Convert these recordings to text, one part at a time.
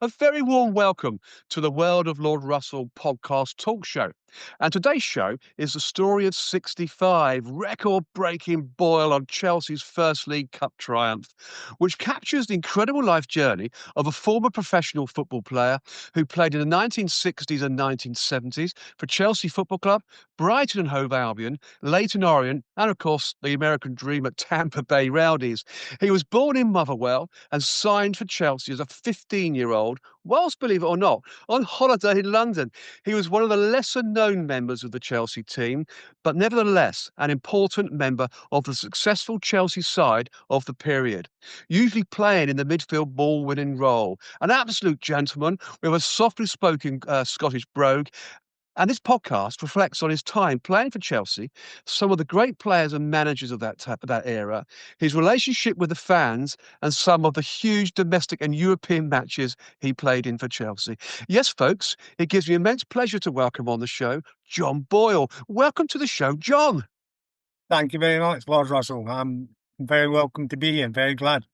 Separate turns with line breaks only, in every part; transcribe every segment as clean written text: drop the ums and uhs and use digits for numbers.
A very warm welcome to the World of Lord Russell podcast talk show. And today's show is the story of 65, record-breaking Boyle on Chelsea's first League Cup triumph, which captures the incredible life journey of a former professional football player who played in the 1960s and 1970s for Chelsea Football Club, Brighton and Hove Albion, Leyton Orient, and of course the American dream at Tampa Bay Rowdies. He was born in Motherwell and signed for Chelsea as a 15-year-old, whilst, believe it or not, on holiday in London. He was one of the lesser-known members of the Chelsea team, but nevertheless an important member of the successful Chelsea side of the period, usually playing in the midfield ball-winning role. An absolute gentleman with a softly spoken Scottish brogue. And this podcast reflects on his time playing for Chelsea, some of the great players and managers of that era, his relationship with the fans, and some of the huge domestic and European matches he played in for Chelsea. Yes, folks, it gives me immense pleasure to welcome on the show John Boyle. Welcome to the show, John.
Thank you very much, Lord Russell. I'm very welcome to be here. Very glad.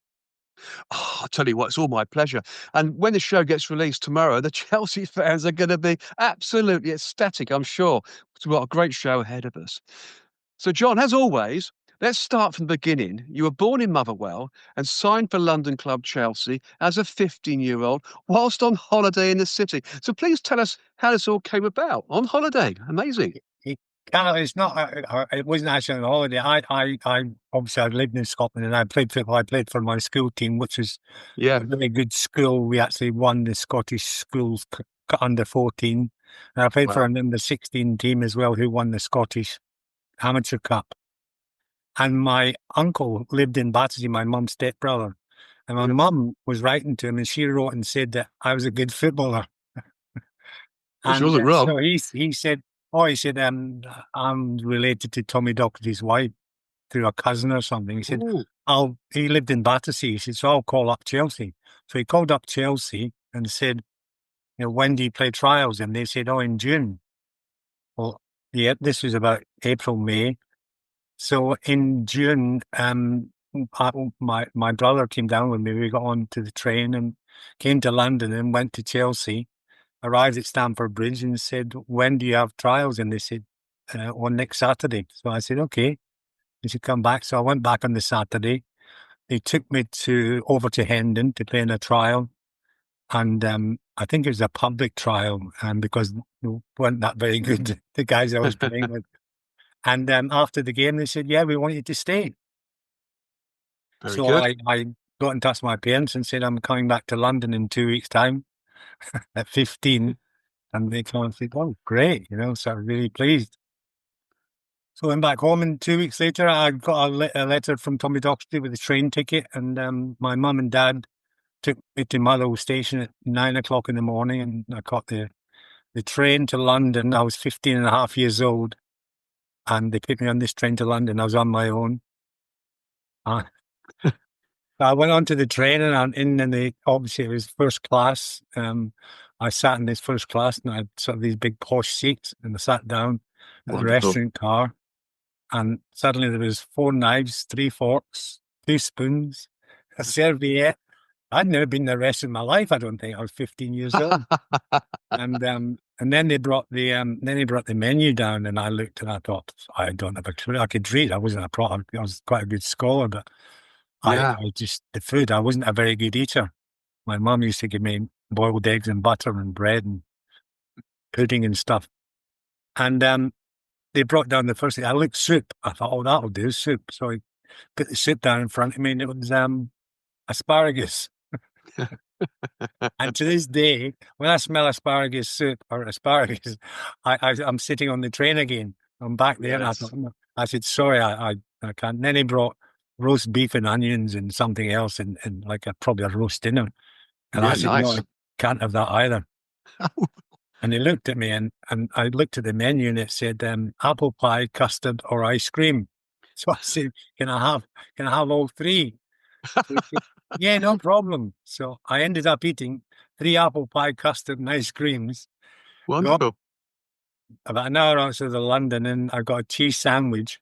Oh, I'll tell you what, it's all my pleasure. And when the show gets released tomorrow, the Chelsea fans are going to be absolutely ecstatic, I'm sure. We've got a great show ahead of us. So, John, as always, let's start from the beginning. You were born in Motherwell and signed for London club Chelsea as a 15-year-old whilst on holiday in the city. So please tell us how this all came about. On holiday. Amazing.
It's not. It wasn't actually on holiday. I obviously I lived in Scotland and I played football. I played for my school team, which was a very good school. We actually won the Scottish schools under 14. And I played for an under 16 team as well, who won the Scottish Amateur Cup. And my uncle lived in Battersea, my mum's stepbrother, and my mum was writing to him, and she wrote and said that I was a good footballer.
Which wasn't wrong.
So he said. Oh, he said, I'm related to Tommy Docherty's wife through a cousin or something. He said, he lived in Battersea. He said, so I'll call up Chelsea. So he called up Chelsea and said, when do you play trials? And they said, in June. Well, yeah, this was about April, May. So in June, my brother came down with me. We got on to the train and came to London and went to Chelsea. Arrived at Stamford Bridge and said, when do you have trials? And they said, on next Saturday. So I said, okay, you should come back. So I went back on the Saturday. They took me over to Hendon to play in a trial. And I think it was a public trial because they weren't that very good, the guys I was playing with. And after the game, they said, yeah, we want you to stay.
Very
so
good.
I got in touch with my parents and said, I'm coming back to London in 2 weeks' time. At 15, and they kind of said, oh, great, so I was really pleased. So I went back home, and 2 weeks later, I got a letter from Tommy Docherty with a train ticket, and my mum and dad took me to Motherwell Station at 9 o'clock in the morning, and I got the train to London. I was 15 and a half years old, and they put me on this train to London. I was on my own. I went onto the train and obviously it was first class. I sat in this first class and I had sort of these big posh seats and I sat down at the restaurant car and suddenly there was 4 knives, 3 forks, 2 spoons, a serviette. I'd never been in a restaurant in my life. I don't think. I was 15 years old. and then they brought the menu down and I looked and I thought, I don't have a clue. I could read. I wasn't I was quite a good scholar, but I the food, I wasn't a very good eater. My mum used to give me boiled eggs and butter and bread and pudding and stuff. And they brought down the first thing. I looked soup. I thought, that'll do, soup. So I put the soup down in front of me and it was asparagus. And to this day, when I smell asparagus soup or asparagus, I'm sitting on the train again. I'm back there. Yes. And I said, sorry, I can't. And then he brought roast beef and onions and something else and like probably a roast dinner. And I said, no, I can't have that either. And he looked at me and I looked at the menu and it said apple pie, custard or ice cream. So I said, can I have all 3? So he said, yeah, no problem. So I ended up eating 3 apple pie, custard and ice creams.
Wonderful.
About an hour outside of London and I got a cheese sandwich.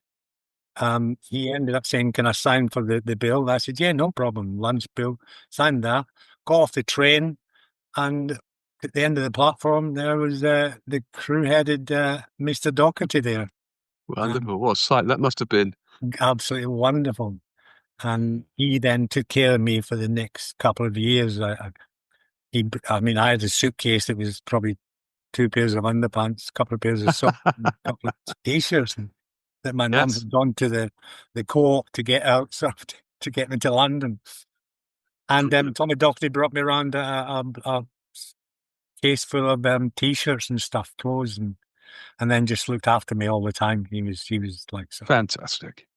He ended up saying, can I sign for the bill? I said, yeah, no problem. Lunch bill. Signed that. Got off the train. and at the end of the platform there was the crew-headed Mr. Doherty there.
Wonderful. What a sight that must have been.
Absolutely wonderful. And he then took care of me for the next couple of years. I mean, I had a suitcase that was probably 2 pairs of underpants, a couple of pairs of socks, and a couple of t-shirts that my mum
Yes.
had gone to the co-op to get out, sort of, to get me to London. And Tommy Doherty brought me around a case full of t-shirts and stuff, clothes, and then just looked after me all the time. He was like so.
Fantastic.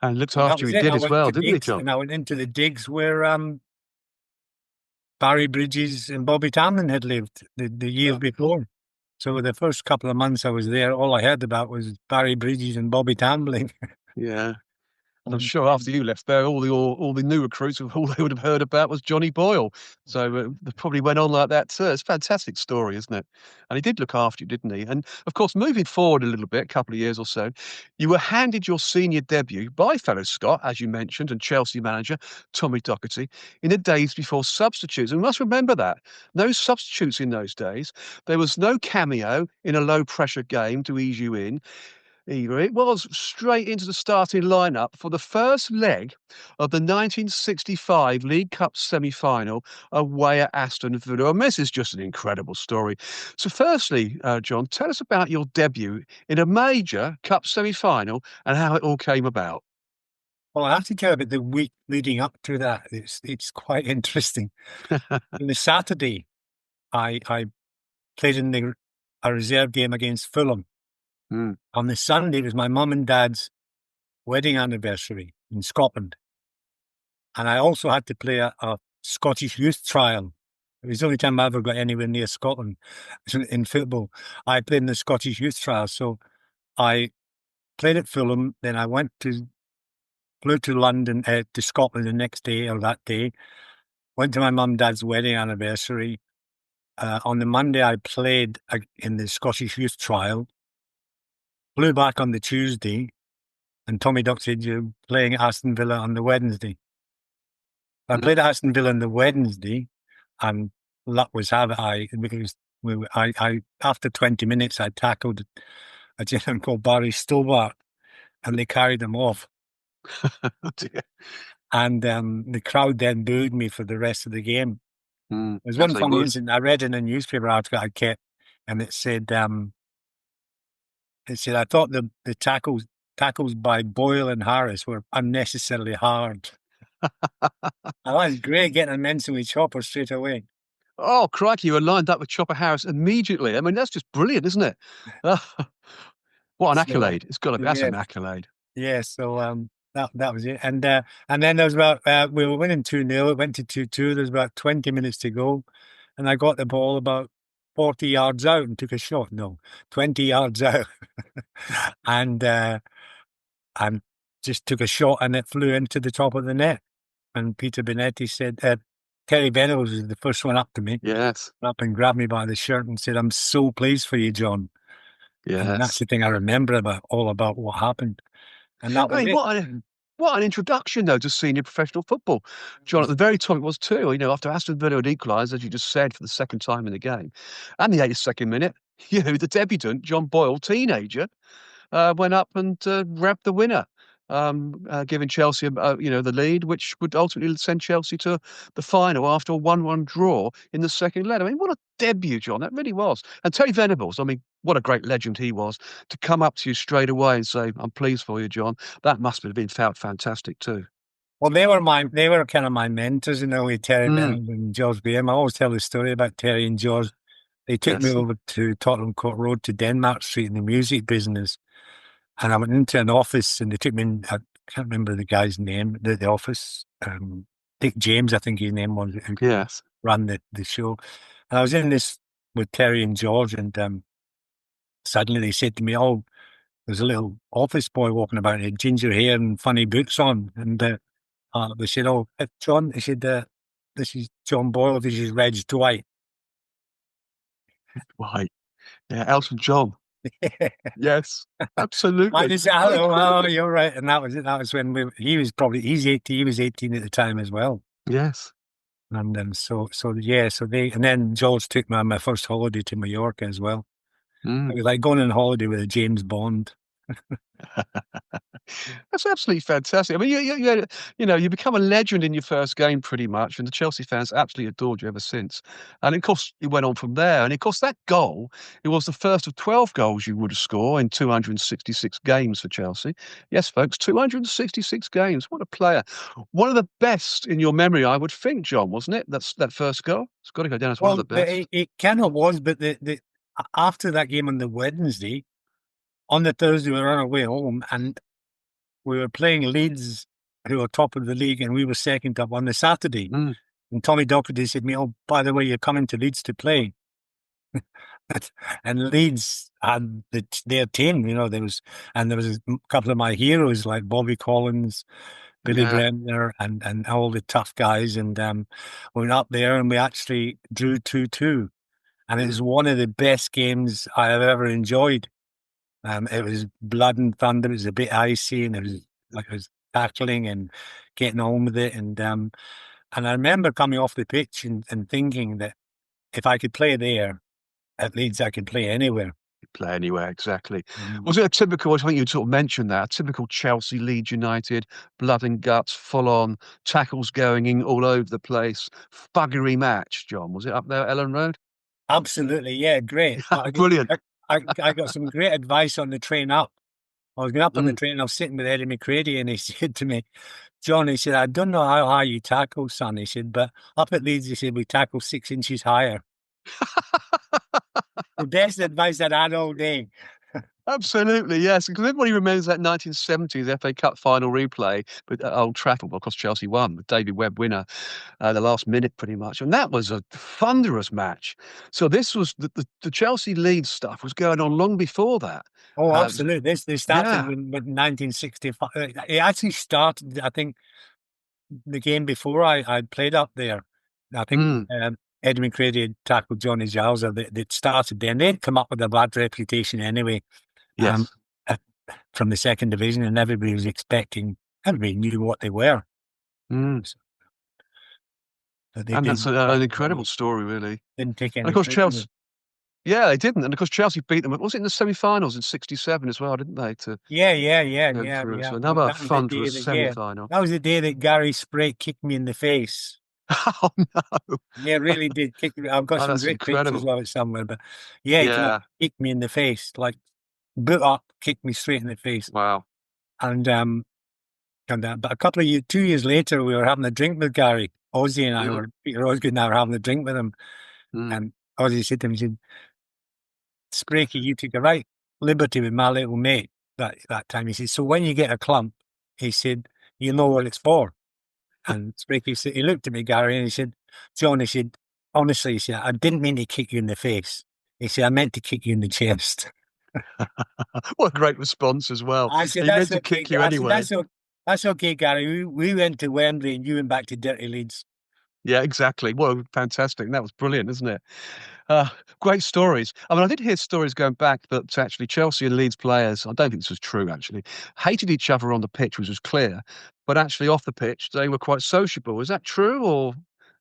And looked
And that
after
was
you. He
it.
did
I
as
went
well,
to
didn't he,
digs,
John?
and I went into the digs where Barry Bridges and Bobby Tamlin had lived the years before. So the first couple of months I was there, all I heard about was Barry Bridges and Bobby Tamlin.
Yeah. And I'm sure after you left there, all the new recruits, all they would have heard about was Johnny Boyle. So they probably went on like that too. It's a fantastic story, isn't it? And he did look after you, didn't he? And of course, moving forward a little bit, a couple of years or so, you were handed your senior debut by fellow Scot, as you mentioned, and Chelsea manager Tommy Doherty in the days before substitutes. And we must remember that. No substitutes in those days. There was no cameo in a low pressure game to ease you in either. It was straight into the starting lineup for the first leg of the 1965 League Cup semi-final away at Aston Villa. And this is just an incredible story. So firstly, John, tell us about your debut in a major cup semi-final and how it all came about.
Well, I have to tell you about the week leading up to that. It's quite interesting. On the Saturday, I played in a reserve game against Fulham.
Mm.
On the Sunday, it was my mum and dad's wedding anniversary in Scotland. And I also had to play a Scottish youth trial. It was the only time I ever got anywhere near Scotland in football. I played in the Scottish youth trial. So I played at Fulham. Then I flew to London, to Scotland the next day or that day. Went to my mum and dad's wedding anniversary. On the Monday, I played in the Scottish youth trial. Flew back on the Tuesday. And Tommy Duck said, "You're playing at Aston Villa on the Wednesday." I played at Aston Villa on the Wednesday, and luck was have it, because I after 20 minutes, I tackled a gentleman called Barry Stobart, and they carried him off.
Oh dear.
And the crowd then booed me for the rest of the game. There's
As
one
they
funny
would.
incident. I read in a newspaper article I kept, and it said, I thought the tackles by Boyle and Harris were unnecessarily hard. And that's great, getting a Mensingly chopper straight away.
Oh, crikey, you were lined up with Chopper Harris immediately. I mean, that's just brilliant, isn't it? What an
So
accolade. It's got to be, that's
yeah,
an accolade.
yeah. So that was it. And then there was about we were winning 2-0. It went to 2-2. There's about 20 minutes to go, and I got the ball about 40 yards out and took a shot. No, 20 yards out, and just took a shot, and it flew into the top of the net. And Peter Bonetti said, Terry Venables was the first one up to me,
Yes.
up and grabbed me by the shirt and said, "I'm so pleased for you, John." And that's
Yes.
the thing I remember all about what happened. And that
I
was
mean,
it.
what an introduction, though, to senior professional football. John, at the very top it was too. You know, after Aston Villa had equalised, as you just said, for the second time in the game, and the 82nd minute, you know, the debutant, John Boyle, teenager, went up and grabbed the winner, giving Chelsea, the lead, which would ultimately send Chelsea to the final after a 1-1 draw in the second leg. I mean, what a debut, John. That really was. And Terry Venables, I mean, what a great legend he was to come up to you straight away and say, "I'm pleased for you, John." That must have been felt fantastic too.
Well, they were kind of my mentors in a way, Terry
Mm,
Venables and George Graham. I always tell the story about Terry and George. They took me
yes.
over to Tottenham Court Road to Denmark Street in the music business. And I went into an office and they took me in, I can't remember the guy's name, the office. Dick James, I think his name was, who
Yes.
ran the show. And I was in this with Terry and George, and suddenly they said to me, "Oh, there's a little office boy walking about with ginger hair and funny boots on." And they said, "Oh, John," they said, "this is John Boyle, this is Reg Dwight."
Right. Yeah. Elton John. Yes. Absolutely.
I said, "Oh, you're right." And that was it. That was when he's 18 at the time as well.
Yes.
And yeah, and then George took me on my first holiday to Mallorca as well. It
Mm.
was like going on holiday with a James Bond.
That's absolutely fantastic. I mean, you become a legend in your first game pretty much, and the Chelsea fans absolutely adored you ever since. And of course, you went on from there. And of course, that goal, it was the first of 12 goals you would have scored in 266 games for Chelsea. Yes, folks, 266 games. What a player. One of the best in your memory, I would think, John, wasn't it? That's that first goal. It's got to go down as one of
Well,
the best.
it kind of was, but the after that game on the Wednesday, on the Thursday we were on our way home, and we were playing Leeds, who were top of the league, and we were second up on the Saturday.
Mm,
And Tommy Docherty said to me, "Oh, by the way, you're coming to Leeds to play." And Leeds had their team, there was a couple of my heroes like Bobby Collins, Billy
yeah.
Bremner, and all the tough guys. And we went up there and we actually drew 2-2. And it
Mm,
was one of the best games I have ever enjoyed. It was blood and thunder. It was a bit icy, and it was tackling and getting on with it. And I remember coming off the pitch and thinking that if I could play there, at Leeds, I could play anywhere.
play anywhere, exactly.
Mm.
Was it a typical, I think you sort of mentioned that, a typical Chelsea, Leeds United, blood and guts, full on, tackles going in all over the place, buggery match, John? Was it up there at Ellen Road?
Absolutely, yeah, great.
Brilliant.
I got some great advice on the train up. I was going up on the
Mm.
train, I was sitting with Eddie McCready, and he said to me, John, he said, I don't know how high you tackle, son. He said, but up at Leeds, he said, we tackle 6 inches higher. The best advice I'd had all day.
Absolutely, yes. Because everybody remembers that 1970s FA Cup final replay at Old Trafford. Well, of course, Chelsea won, the David Webb winner, the last minute pretty much. And that was a thunderous match. So this was the Chelsea Leeds stuff was going on long before that.
Oh,
Uh,
absolutely. They started
yeah.
with 1965. It actually started, I think, the game before I played up there. I think
Mm,
Eddie McCready had tackled Johnny Giles. That started then. They'd come up with a bad reputation anyway, um,
yes.
uh, from the second division, and everybody was expecting. Everybody knew what they were.
Mm.
So, but they
And that's
didn't
an incredible story, really.
didn't take
And of
any
course,
prisoners.
Chelsea, yeah, they didn't. And of course, Chelsea beat them. Was it in the semi-finals in '67 as well, didn't they? To go through. So another
That was the day
thunderous
that yeah,
semi-final.
that was the day that Gary Sprake kicked me in the face.
Oh no!
Yeah, really did kick me. I've got
Oh,
some
that's
great pictures
incredible.
of it somewhere, but yeah, he come up,
Yeah.
kicked me in the face, like boot up, kicked me straight in the face.
Wow.
And but a couple of years, 2 years later, we were having a drink with Gary. Ozzy and I
Mm,
were Peter Osgood and I were having a drink with him.
mm.
And Ozzy said to me, he said, Sprakey, you took a right liberty with my little mate that time. He said, so when you get a clump, he said, you know what it's for. And Sprakey said, he looked at me, Gary, and he said, John, he said, honestly, he said, I didn't mean to kick you in the face. He said, I meant to kick you in the chest.
What a great response as well.
I said,
He meant
that's
to
okay.
kick you
I said,
anyway.
that's okay, Gary. We went to Wembley and you went back to dirty Leeds.
Yeah, exactly. Well, fantastic. That was brilliant, isn't it? Uh, Great stories. I mean, I did hear stories going back that actually Chelsea and Leeds players, I don't think this was true actually, hated each other on the pitch, which was clear, but actually off the pitch, they were quite sociable. Is that true? Or,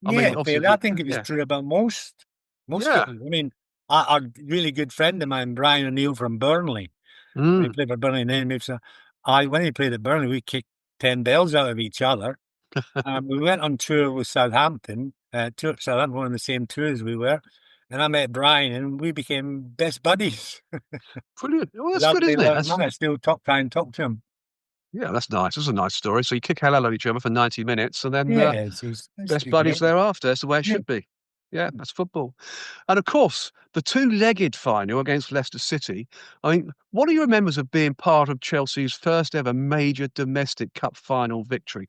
I mean,
Yeah,
obviously,
fair. I think it was
yeah.
true about most
Yeah.
football. I mean, a really good friend of mine, Brian O'Neill from Burnley, when he
Mm.
played for Burnley, and then he moved to, when he played at Burnley, we kicked 10 bells out of each other. We went on tour with Southampton, Southampton were on the same tour as we were. And I met Brian and we became best buddies.
Brilliant. Well, that's
That
good,
day,
isn't it?
I still try and talk to him.
Yeah, that's nice. That's a nice story. So you kick hell out of each other for 90 minutes and then
Yeah, it's
best
good
buddies
game.
thereafter. That's the way it
Yeah.
should be. Yeah, that's football. And of course, the two-legged final against Leicester City. I mean, what do you remember of being part of Chelsea's first ever major domestic cup final victory?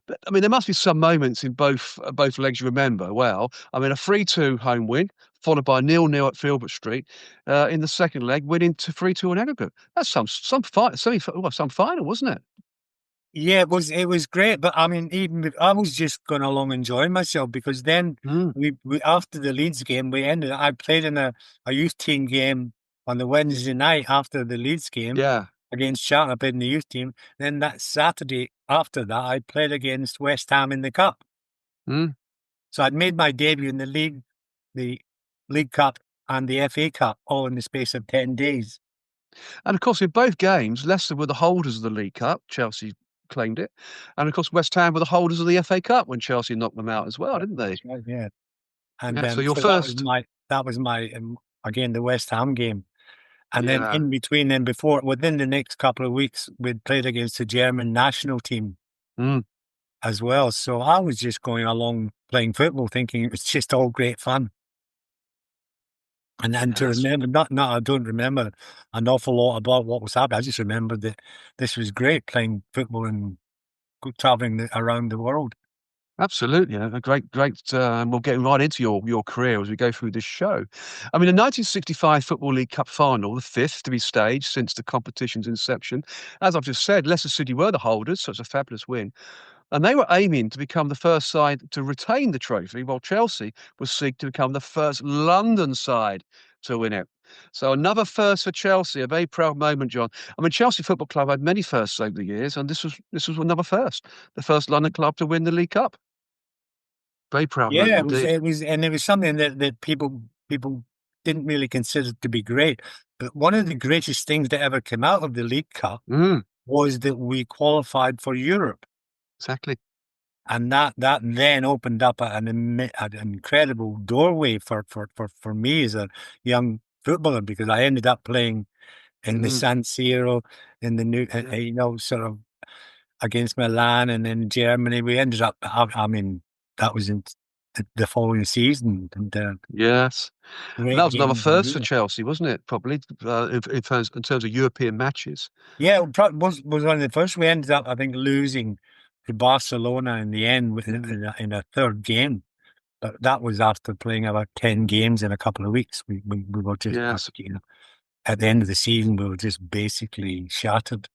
But, I mean, there must be some moments in both legs you remember well. I mean, a 3-2 home win, followed by 0-0 at Filbert Street. In the second leg, winning to 3-2 on aggregate. That's some fight, some final, wasn't it?
Yeah, it was great, but I mean, I was just going along enjoying myself because then
Mm,
we after the Leeds game, I played in a youth team game on the Wednesday night after the Leeds game
yeah.
against Charlton. I played in the youth team. Then that Saturday after that, I played against West Ham in the cup.
Mm.
So I'd made my debut in the League Cup and the FA Cup all in the space of 10 days.
And of course, in both games, Leicester were the holders of the League Cup. Chelsea claimed it. And of course, West Ham were the holders of the FA Cup when Chelsea knocked them out as well, didn't they?
That's right, yeah. And
Yeah. So your
so that was
first.
my again the West Ham game. And then
Yeah.
in between, then within the next couple of weeks, we'd played against the German national team
Mm,
as well. So I was just going along playing football, thinking it was just all great fun. And then to
yes.
remember, I don't remember an awful lot about what was happening. I just remember that this was great playing football and traveling around the world.
Absolutely, a great. We'll get right into your career as we go through this show. I mean, the 1965 Football League Cup final, the fifth to be staged since the competition's inception. As I've just said, Leicester City were the holders, so it's a fabulous win. And they were aiming to become the first side to retain the trophy, while Chelsea was seeking to become the first London side to win it. So another first for Chelsea, a very proud moment, John. I mean, Chelsea Football Club had many firsts over the years, and this was another first, the first London club to win the League Cup. Very proud
Yeah,
moment
it was
indeed.
it was something that people didn't really consider to be great. But one of the greatest things that ever came out of the League Cup
Mm,
was that we qualified for Europe.
exactly.
And that then opened up an incredible doorway for me as a young footballer, because I ended up playing in the
Mm,
San Siro, in the new,
yeah.
sort of against Milan, and in Germany. We ended up, I mean, that was in the following season, and
Yes. And that
great
was another
games in
first for
Europe.
Chelsea, wasn't it? Probably in terms of European matches.
Yeah, was one of the first. We ended up, I think, losing to Barcelona in the end in a third game. But that was after playing about 10 games in a couple of weeks. We were just,
Yes.
at the end of the season, we were just basically shattered.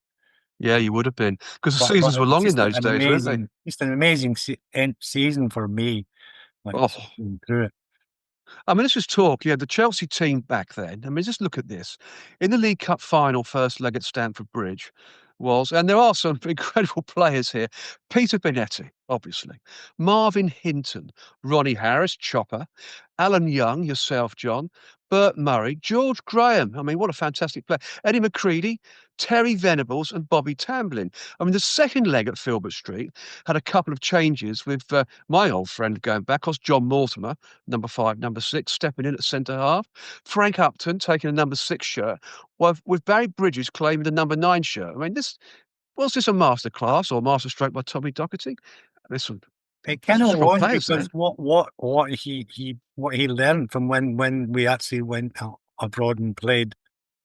Yeah, you would have been because the
But
seasons
it
were
was
long in those days, weren't they?
just an amazing season for me. Like
Oh,
through it.
I mean, let's just talk. Yeah, the Chelsea team back then. I mean, just look at this. In the League Cup final, first leg at Stamford Bridge was, and there are some incredible players here. Peter Bonetti, obviously. Marvin Hinton, Ronnie Harris, Chopper, Alan Young, yourself, John, Bert Murray, George Graham. I mean, what a fantastic player. Eddie McCready, Terry Venables, and Bobby Tamblyn. I mean, the second leg at Filbert Street had a couple of changes with my old friend going back, was John Mortimer, number 5, number 6, stepping in at centre half. Frank Upton taking a number 6 shirt, with Barry Bridges claiming the number 9 shirt. I mean, was this a masterclass or masterstroke by Tommy Docherty? Listen,
It kind of
strong
was,
players
because
then.
what he learned from when we actually went abroad and played.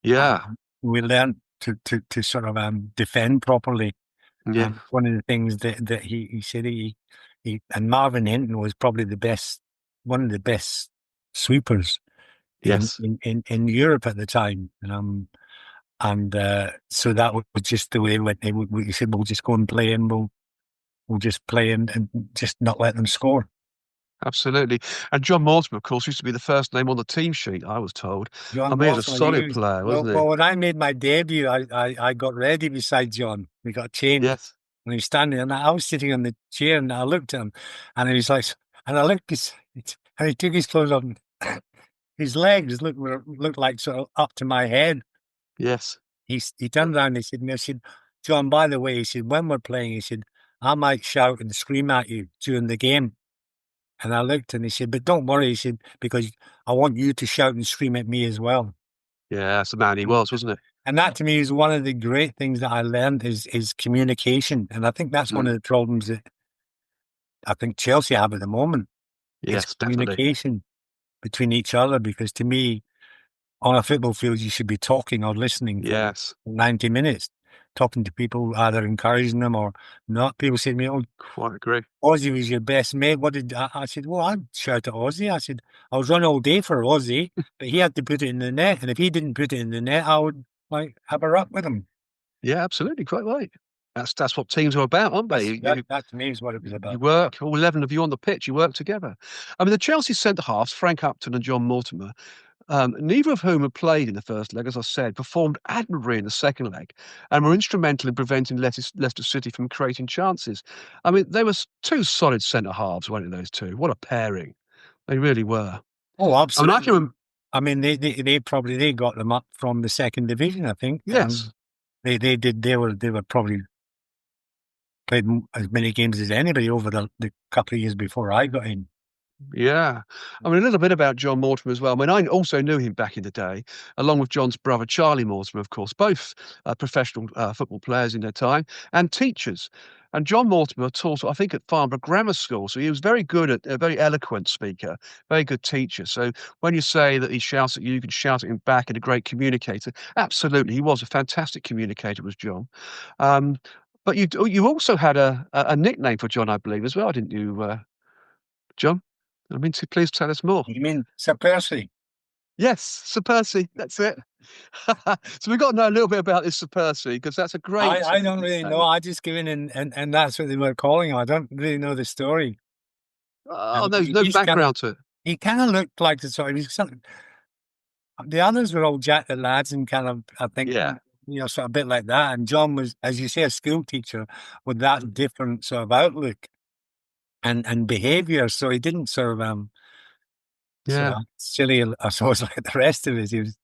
Yeah,
We learned to sort of defend properly.
yeah,
And one of the things that he said, he and Marvin Hinton was probably one of the best sweepers
yes.
in Europe at the time. And so that was just the way it went. He said, we'll just go and play, and we'll just play and just not let them score.
Absolutely. And John Mortimer, of course, used to be the first name on the team sheet, I was told. I
John
mean, he was a
Boyle
solid
used.
player,
Well,
wasn't he?
well, when I made my debut, I got ready beside John. We got changed,
Yes,
and he was standing, and I was sitting on the chair, and I looked at him, and he was like, and I looked and he took his clothes off, and his legs looked like sort of up to my head.
yes,
He turned around, and he said, John, by the way, he said, when we're playing, he said, I might shout and scream at you during the game. And I looked, and he said, but don't worry, he said, because I want you to shout and scream at me as well.
yeah, that's the man he
And,
was, wasn't it?
and that to me is one of the great things that I learned is communication. And I think that's one
Mm,
of the problems that I think Chelsea have at the moment, is
yes, definitely.
communication between each other. Because to me, on a football field, you should be talking or listening for
Yes,
90 minutes, talking to people, either encouraging them or not. People say to me, oh,
quite agree.
Ozzy was your best mate. What did I said? Well, I'd shout at Ozzy. I said, I was running all day for Ozzy, but he had to put it in the net. And if he didn't put it in the net, I would like have a rap with him.
Yeah, absolutely, quite right. That's what teams are about, aren't they?
That to me is what it was
You
about.
work, all 11 of you on the pitch, you work together. I mean, the Chelsea centre halves, Frank Upton and John Mortimer, neither of whom had played in the first leg, as I said, performed admirably in the second leg and were instrumental in preventing Leicester City from creating chances. I mean, they were two solid centre halves, weren't they, those two? What a pairing. They really were.
Oh,
I mean, I can
absolutely.
remember,
I mean, they probably they got them up from the second division. I think.
yes.
They did. They were probably played as many games as anybody over the couple of years before I got in.
Yeah. I mean, a little bit about John Mortimer as well. I mean, I also knew him back in the day, along with John's brother, Charlie Mortimer, of course, both professional football players in their time and teachers. And John Mortimer taught, I think, at Farnborough Grammar School. So he was very good at a very eloquent speaker, very good teacher. So when you say that he shouts at you, you can shout at him back and a great communicator. Absolutely. He was a fantastic communicator, was John. Um, but you also had a nickname for John, I believe, as well, didn't you, John? I mean, please tell us more.
You mean Sir Percy?
Yes, Sir Percy, that's it. So we've got to know a little bit about this Sir Percy because that's a great
I don't really know.
nickname.
I just give in and that's what they were calling him. I don't really know the story.
Oh, no,
He
no
just kind of
background to it.
he kind of looked like the sort of he's something. The others were all jacked lads and kind of I think
Yeah,
sort of a bit like that. And John was, as you say, a school teacher with that different sort of outlook and behaviour. So he didn't sort of
yeah.
silly, I suppose, like the rest of us. He was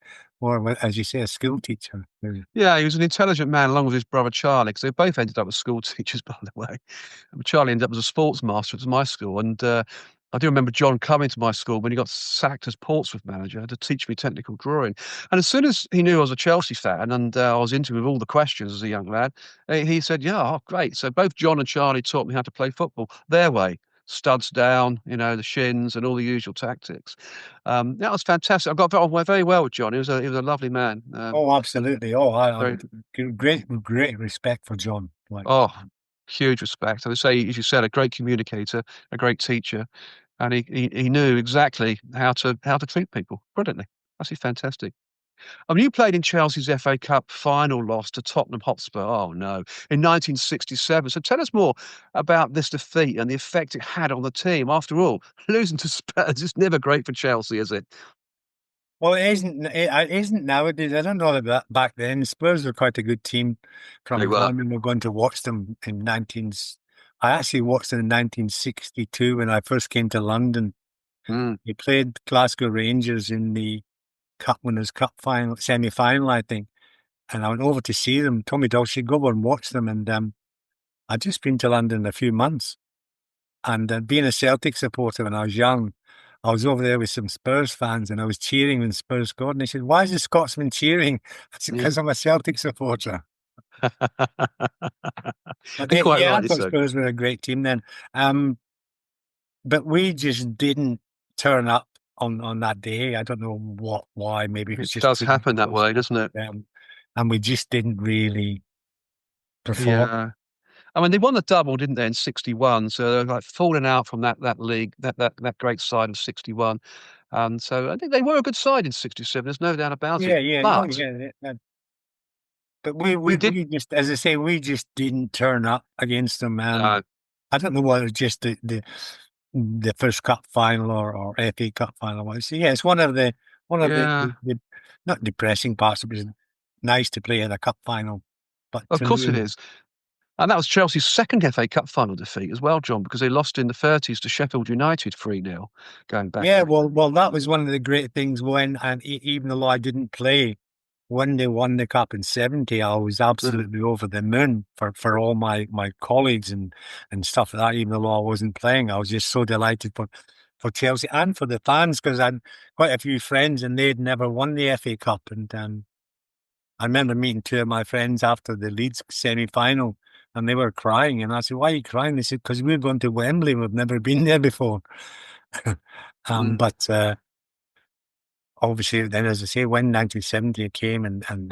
more, as you say, a school teacher.
Yeah, he was an intelligent man along with his brother Charlie, because they both ended up as school teachers, by the way. Charlie ended up as a sports master at my school, and I do remember John coming to my school when he got sacked as Portsmouth manager to teach me technical drawing. And as soon as he knew I was a Chelsea fan and I was into him with all the questions as a young lad, he said, "Yeah, oh, great." So both John and Charlie taught me how to play football their way. Studs down, the shins and all the usual tactics. That was fantastic. I got on very well with John. He was a lovely man.
Oh, absolutely. Oh, I
Very,
great respect for John. Like,
oh, huge respect. As I say, as you said, a great communicator, a great teacher, and he knew exactly how to treat people brilliantly. Absolutely fantastic. I mean, you played in Chelsea's FA Cup final loss to Tottenham Hotspur. Oh no, in 1967. So tell us more about this defeat and the effect it had on the team. After all, losing to Spurs is never great for Chelsea, is it?
well, it isn't nowadays. I don't know about that back then. Spurs were quite a good team.
They
From I
were.
remember going to watch them in 19. I actually watched them in 1962 when I first came to London.
Mm,
They played Glasgow Rangers in the Cup Winners' Cup final, semi-final, I think. And I went over to see them. Tommy Dawes said, "Go over and watch them." And I'd just been to London a few months. And being a Celtic supporter when I was young, I was over there with some Spurs fans and I was cheering when Spurs scored. And they said, "Why is the Scotsman cheering?" I said,
yeah.
"Because I'm a Celtic supporter." But
And quite
I
rightly
thought
so.
Spurs were a great team then. Um, but we just didn't turn up on that day. I don't know why. Maybe it was
It
just
does
too
happen that
close.
way, doesn't it?
And we just didn't really perform.
Yeah. I mean, they won the double, didn't they, in '61? So they're like falling out from that league, that great side of '61. So I think they were a good side in '67. There's no doubt about it.
Yeah. Oh,
But
yeah. But we,
we
we,
did
we just, as I say, we just didn't turn up against them.
no,
I don't know whether it's just the first cup final or FA Cup final was. So, yeah, it's one of
yeah,
the not depressing parts. It was nice to play in a cup final, but
of
to
course it
lose.
is. And that was Chelsea's second FA Cup final defeat as well, John, because they lost in the 30s to Sheffield United 3-0 going back
Yeah,
a
well, that was one of the great things when, and even though I didn't play, when they won the cup in '70, I was
Mhm.
absolutely over the moon for all my colleagues and stuff like that. Even though I wasn't playing, I was just so delighted for Chelsea and for the fans because I had quite a few friends and they'd never won the FA Cup. And I remember meeting two of my friends after the Leeds semi-final, and they were crying. And I said, "Why are you crying?" They said, "Because we're going to Wembley. We've never been there before."
Mm,
But obviously, then as I say, when 1970 came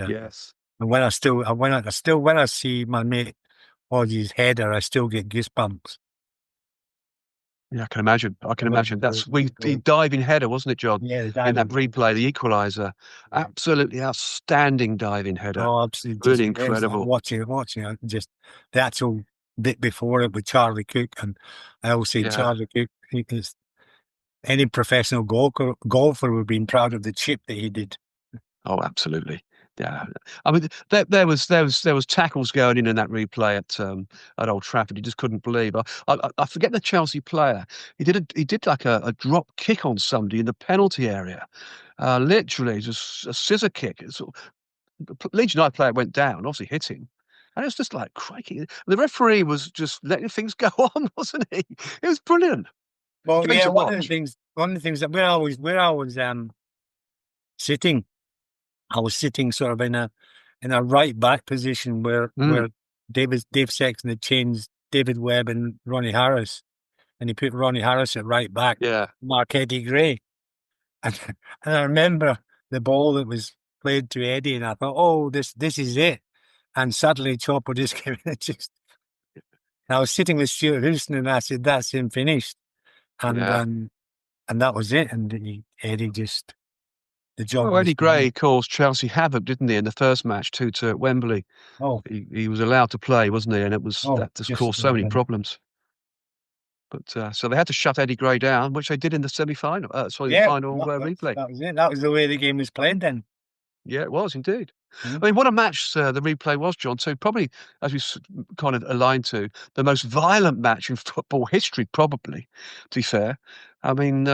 yes.
and when I see my mate Hodge's header, I still get goosebumps.
Yeah, I can imagine. I can
What
imagine.
he goes,
That's we the diving header, wasn't it, John?
yeah, the
In that
diving.
replay, the equaliser. Absolutely outstanding diving header.
Oh, absolutely,
Really
just yes,
incredible.
watching it, just the actual bit before it with Charlie Cook, and I always say
Yeah.
Charlie Cook. any professional golfer would have been proud of the chip that he did.
Oh, absolutely. Yeah, I mean, there was tackles going in that replay at Old Trafford. You just couldn't believe. I forget the Chelsea player. He did like a drop kick on somebody in the penalty area, literally just a scissor kick. The Leeds United player went down, obviously hit him, and it was just like crikey. The referee was just letting things go on, wasn't he? It was brilliant.
Well,
Thing
yeah,
to watch.
one of the things that we're always sitting. I was sitting sort of in a right back position
Mm,
where Dave Sexton had changed David Webb and Ronnie Harris, and he put Ronnie Harris at right back,
yeah,
Mark Eddie Gray. And, and I remember the ball that was played to Eddie, and I thought, oh, this is it. And suddenly Chopper just came in. I was sitting with Stuart Houston, and I said, that's him finished. And
yeah.
um, and that was it. And Eddie just, the job
Well,
was
Eddie
done.
Gray caused Chelsea havoc, didn't he, in the first match, 2-2 at Wembley.
Oh,
He was allowed to play, wasn't he? And
oh,
that just
just
caused so many problems. But so they had to shut Eddie Gray down, which they did in the semi-final. Sorry, the
yeah,
final replay.
that was it. That was the way the game was played then.
Yeah, it was indeed.
Mm.
I mean, what a match the replay was, John. Too probably, as we kind of aligned to, the most violent match in football history, probably. To be fair, I mean,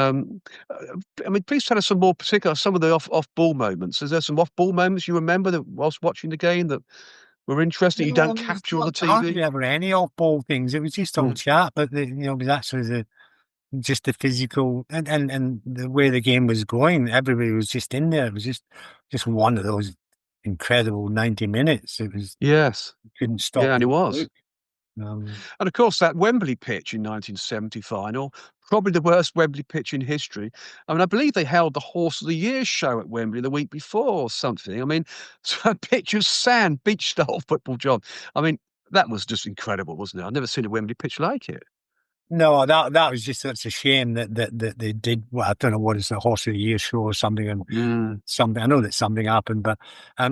please tell us some more particular, some of the off ball moments. Is there some off ball moments you remember that whilst watching the game that were interesting? You
No, I
don't
mean, it's
capture on the
not hardly
TV.
ever any off-ball things. It was just all
Mm.
chat, but it was actually just the physical and the way the game was going. Everybody was just in there. It was just one of those incredible 90 minutes. It was,
Yes,
you couldn't stop
yeah, and it
and
was.
look. Um,
And of course, that Wembley pitch in 1970 final, probably the worst Wembley pitch in history. I mean, I believe they held the Horse of the Year show at Wembley the week before or something. I mean, so a pitch of sand, beach style football, John. I mean, that was just incredible, wasn't it? I've never seen a Wembley pitch like it.
no, that was just such a shame that they did. Well, I don't know what it's a Horse of the Year show or something, and
Mm,
something. I know that something happened, but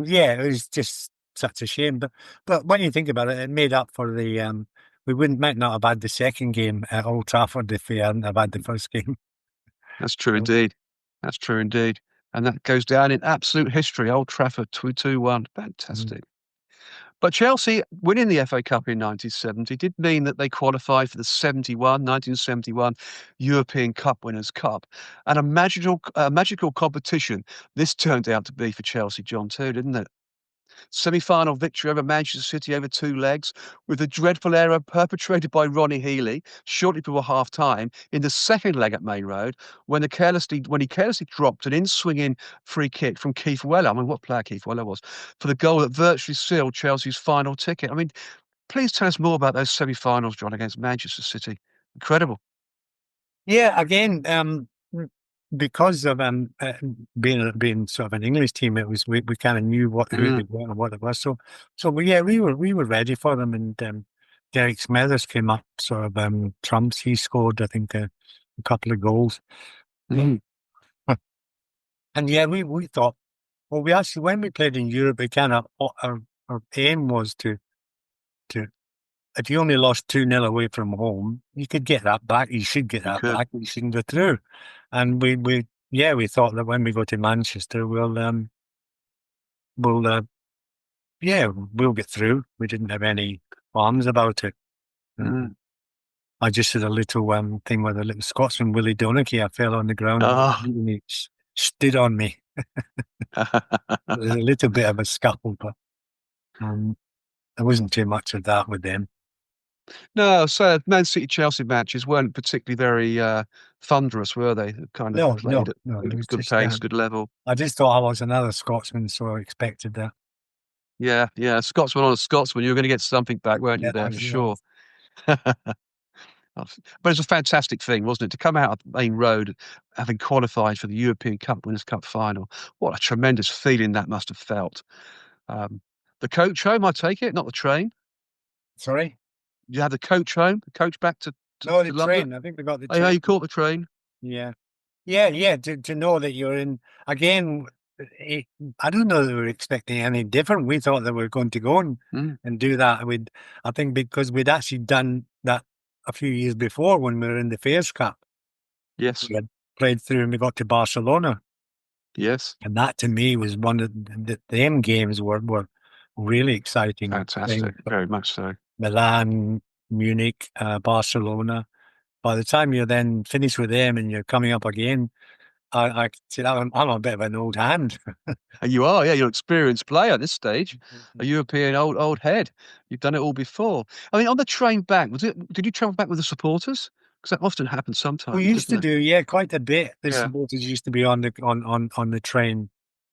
yeah, it was just such a shame. But when you think about it, it made up for the we wouldn't might not have had the second game at Old Trafford if we hadn't have had the first game.
that's true
So,
indeed. That's true indeed. And that goes down in absolute history. Old Trafford 2-1.
mm.
Fantastic. But Chelsea winning the FA Cup in 1970 did mean that they qualified for the 1971 European Cup Winners' Cup. And a magical competition this turned out to be for Chelsea, John, too, didn't it? Semi-final victory over Manchester City over two legs, with a dreadful error perpetrated by Ronnie Healey shortly before half-time in the second leg at Main Road, when he carelessly dropped an in-swinging free kick from Keith Weller. I mean, what player Keith Weller was, for the goal that virtually sealed Chelsea's final ticket. I mean, please tell us more about those semi-finals, John, against Manchester City. Incredible.
Yeah, again, because of being sort of an English team, it was we kind of knew who they
Mm,
were and what it was. So we were ready for them, and Derek Smithers came up sort of trumps. He scored, I think, a couple of goals.
mm,
And yeah, we thought, well, we actually, when we played in Europe, we kind of, our aim was to, if you only lost 2-0 away from home, you could get that back. You should get
you
that
could.
back. You shouldn't go through. And we thought that when we go to Manchester, we'll, we'll get through. We didn't have any qualms about it.
Mm.
I just did a little thing with a little Scotsman, Willie Donachie. I fell on the ground
Oh.
and he stood on me. It was a little bit of a scuffle, but um, there wasn't too much of that with them.
No, so Man City Chelsea matches weren't particularly very thunderous, were they? Kind of
No,
played
no,
at
no. It was
good
just,
pace, good level.
I just thought I was another Scotsman, so I expected that.
Yeah, yeah. Scotsman on a Scotsman, you were going to get something back, weren't you?
Yeah,
There for
yeah.
sure. But it's a fantastic thing, wasn't it, to come out of the main road, having qualified for the European Cup Winners' Cup final. What a tremendous feeling that must have felt. Um, the coach home, I take it, not the train.
Sorry?
You had the coach home, the coach back
No, the
to London.
train. I think they got the
Oh, yeah,
train.
you caught the train.
Yeah. Yeah. To know that you're in again, eh, I don't know that we were expecting any different. We thought that we were going to go
Mm,
and do that. I think because we'd actually done that a few years before when we were in the Fairs Cup.
yes.
We had played through and we got to Barcelona.
Yes.
And that to me was one of them games were really exciting.
Fantastic.
Playing
Very much so.
Milan, Munich, Barcelona. By the time you're then finished with them and you're coming up again, I see that I'm a bit of an old hand.
And you are, yeah, you're an experienced player at this stage, a European old head. You've done it all before. I mean, on the train back, did you travel back with the supporters? Because that often happens
We
sometimes,
used
doesn't
to
it?
do, yeah, quite a bit. The
Yeah.
supporters used to be on the train.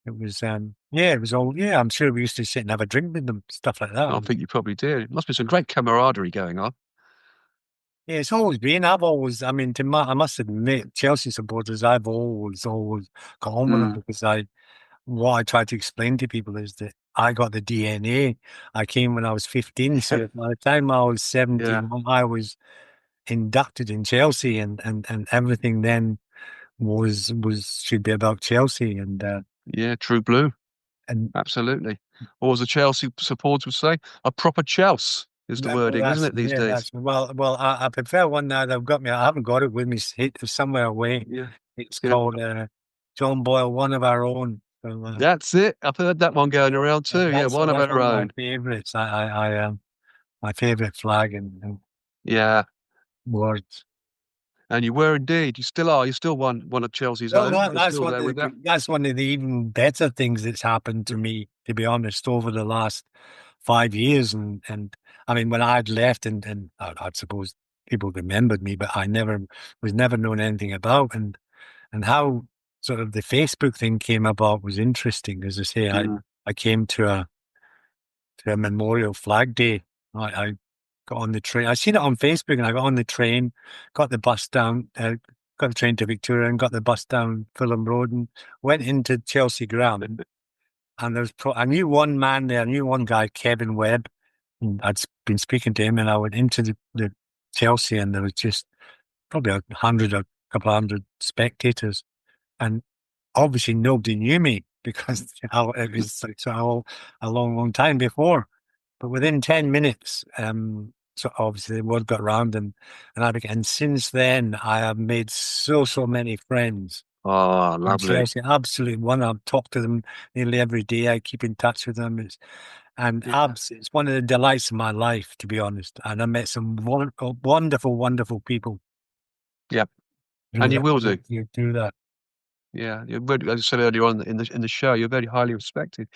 It was yeah, it was all yeah. I'm sure we used to sit and have a drink with them, stuff like that.
I think you probably did. It must be some great camaraderie going on.
Yeah, it's always been. I mean, I must admit, Chelsea supporters, I've always got on with them
Mm.
because what I try to explain to people is that I got the DNA. I came when I was 15, so by the time I was
Yeah.
17, I was inducted in Chelsea, and everything then should be about Chelsea,
Yeah, true blue.
and
Absolutely. Or as the Chelsea supporters would say, a proper Chelsea is the
well,
wording, isn't it, these days?
that's I prefer one now. They've got me. I haven't got it with me. It's somewhere away.
Yeah.
It's
Yeah.
called John Boyle, one of our own. So,
That's it. I've heard that one going around too. Yeah, one of
that's
our
one of my
own.
favorites. My favorite flag and
Yeah.
words.
And you were indeed. You still are. You're still one of Chelsea's
Well,
own. You're still there with that.
that's one of the even better things that's happened to me, to be honest, over the last 5 years. And I mean, when I'd left, and I suppose people remembered me, but I was never known anything about. And how sort of the Facebook thing came about was interesting. As I say,
Mm.
I came to a Memorial Flag Day. I got on the train. I seen it on Facebook, and I got on the train, got the bus down, got the train to Victoria, and got the bus down Fulham Road, and went into Chelsea ground. And I knew one man there. I knew one guy, Kevin Webb. And been speaking to him, and I went into the Chelsea, and there was just probably a couple of hundred spectators, and obviously nobody knew me because it was like a long, long time before. But within 10 minutes, so obviously the word got around, and since then I have made so many friends
Oh,
in
lovely.
Chelsea. Absolutely one. I've talked to them nearly every day. I keep in touch with them.
Yeah.
It's one of the delights of my life, to be honest. And I met some wonderful people
Yeah.
through
And you
that.
will do.
Through that.
Yeah. As I said earlier on in the show, you're very highly respected.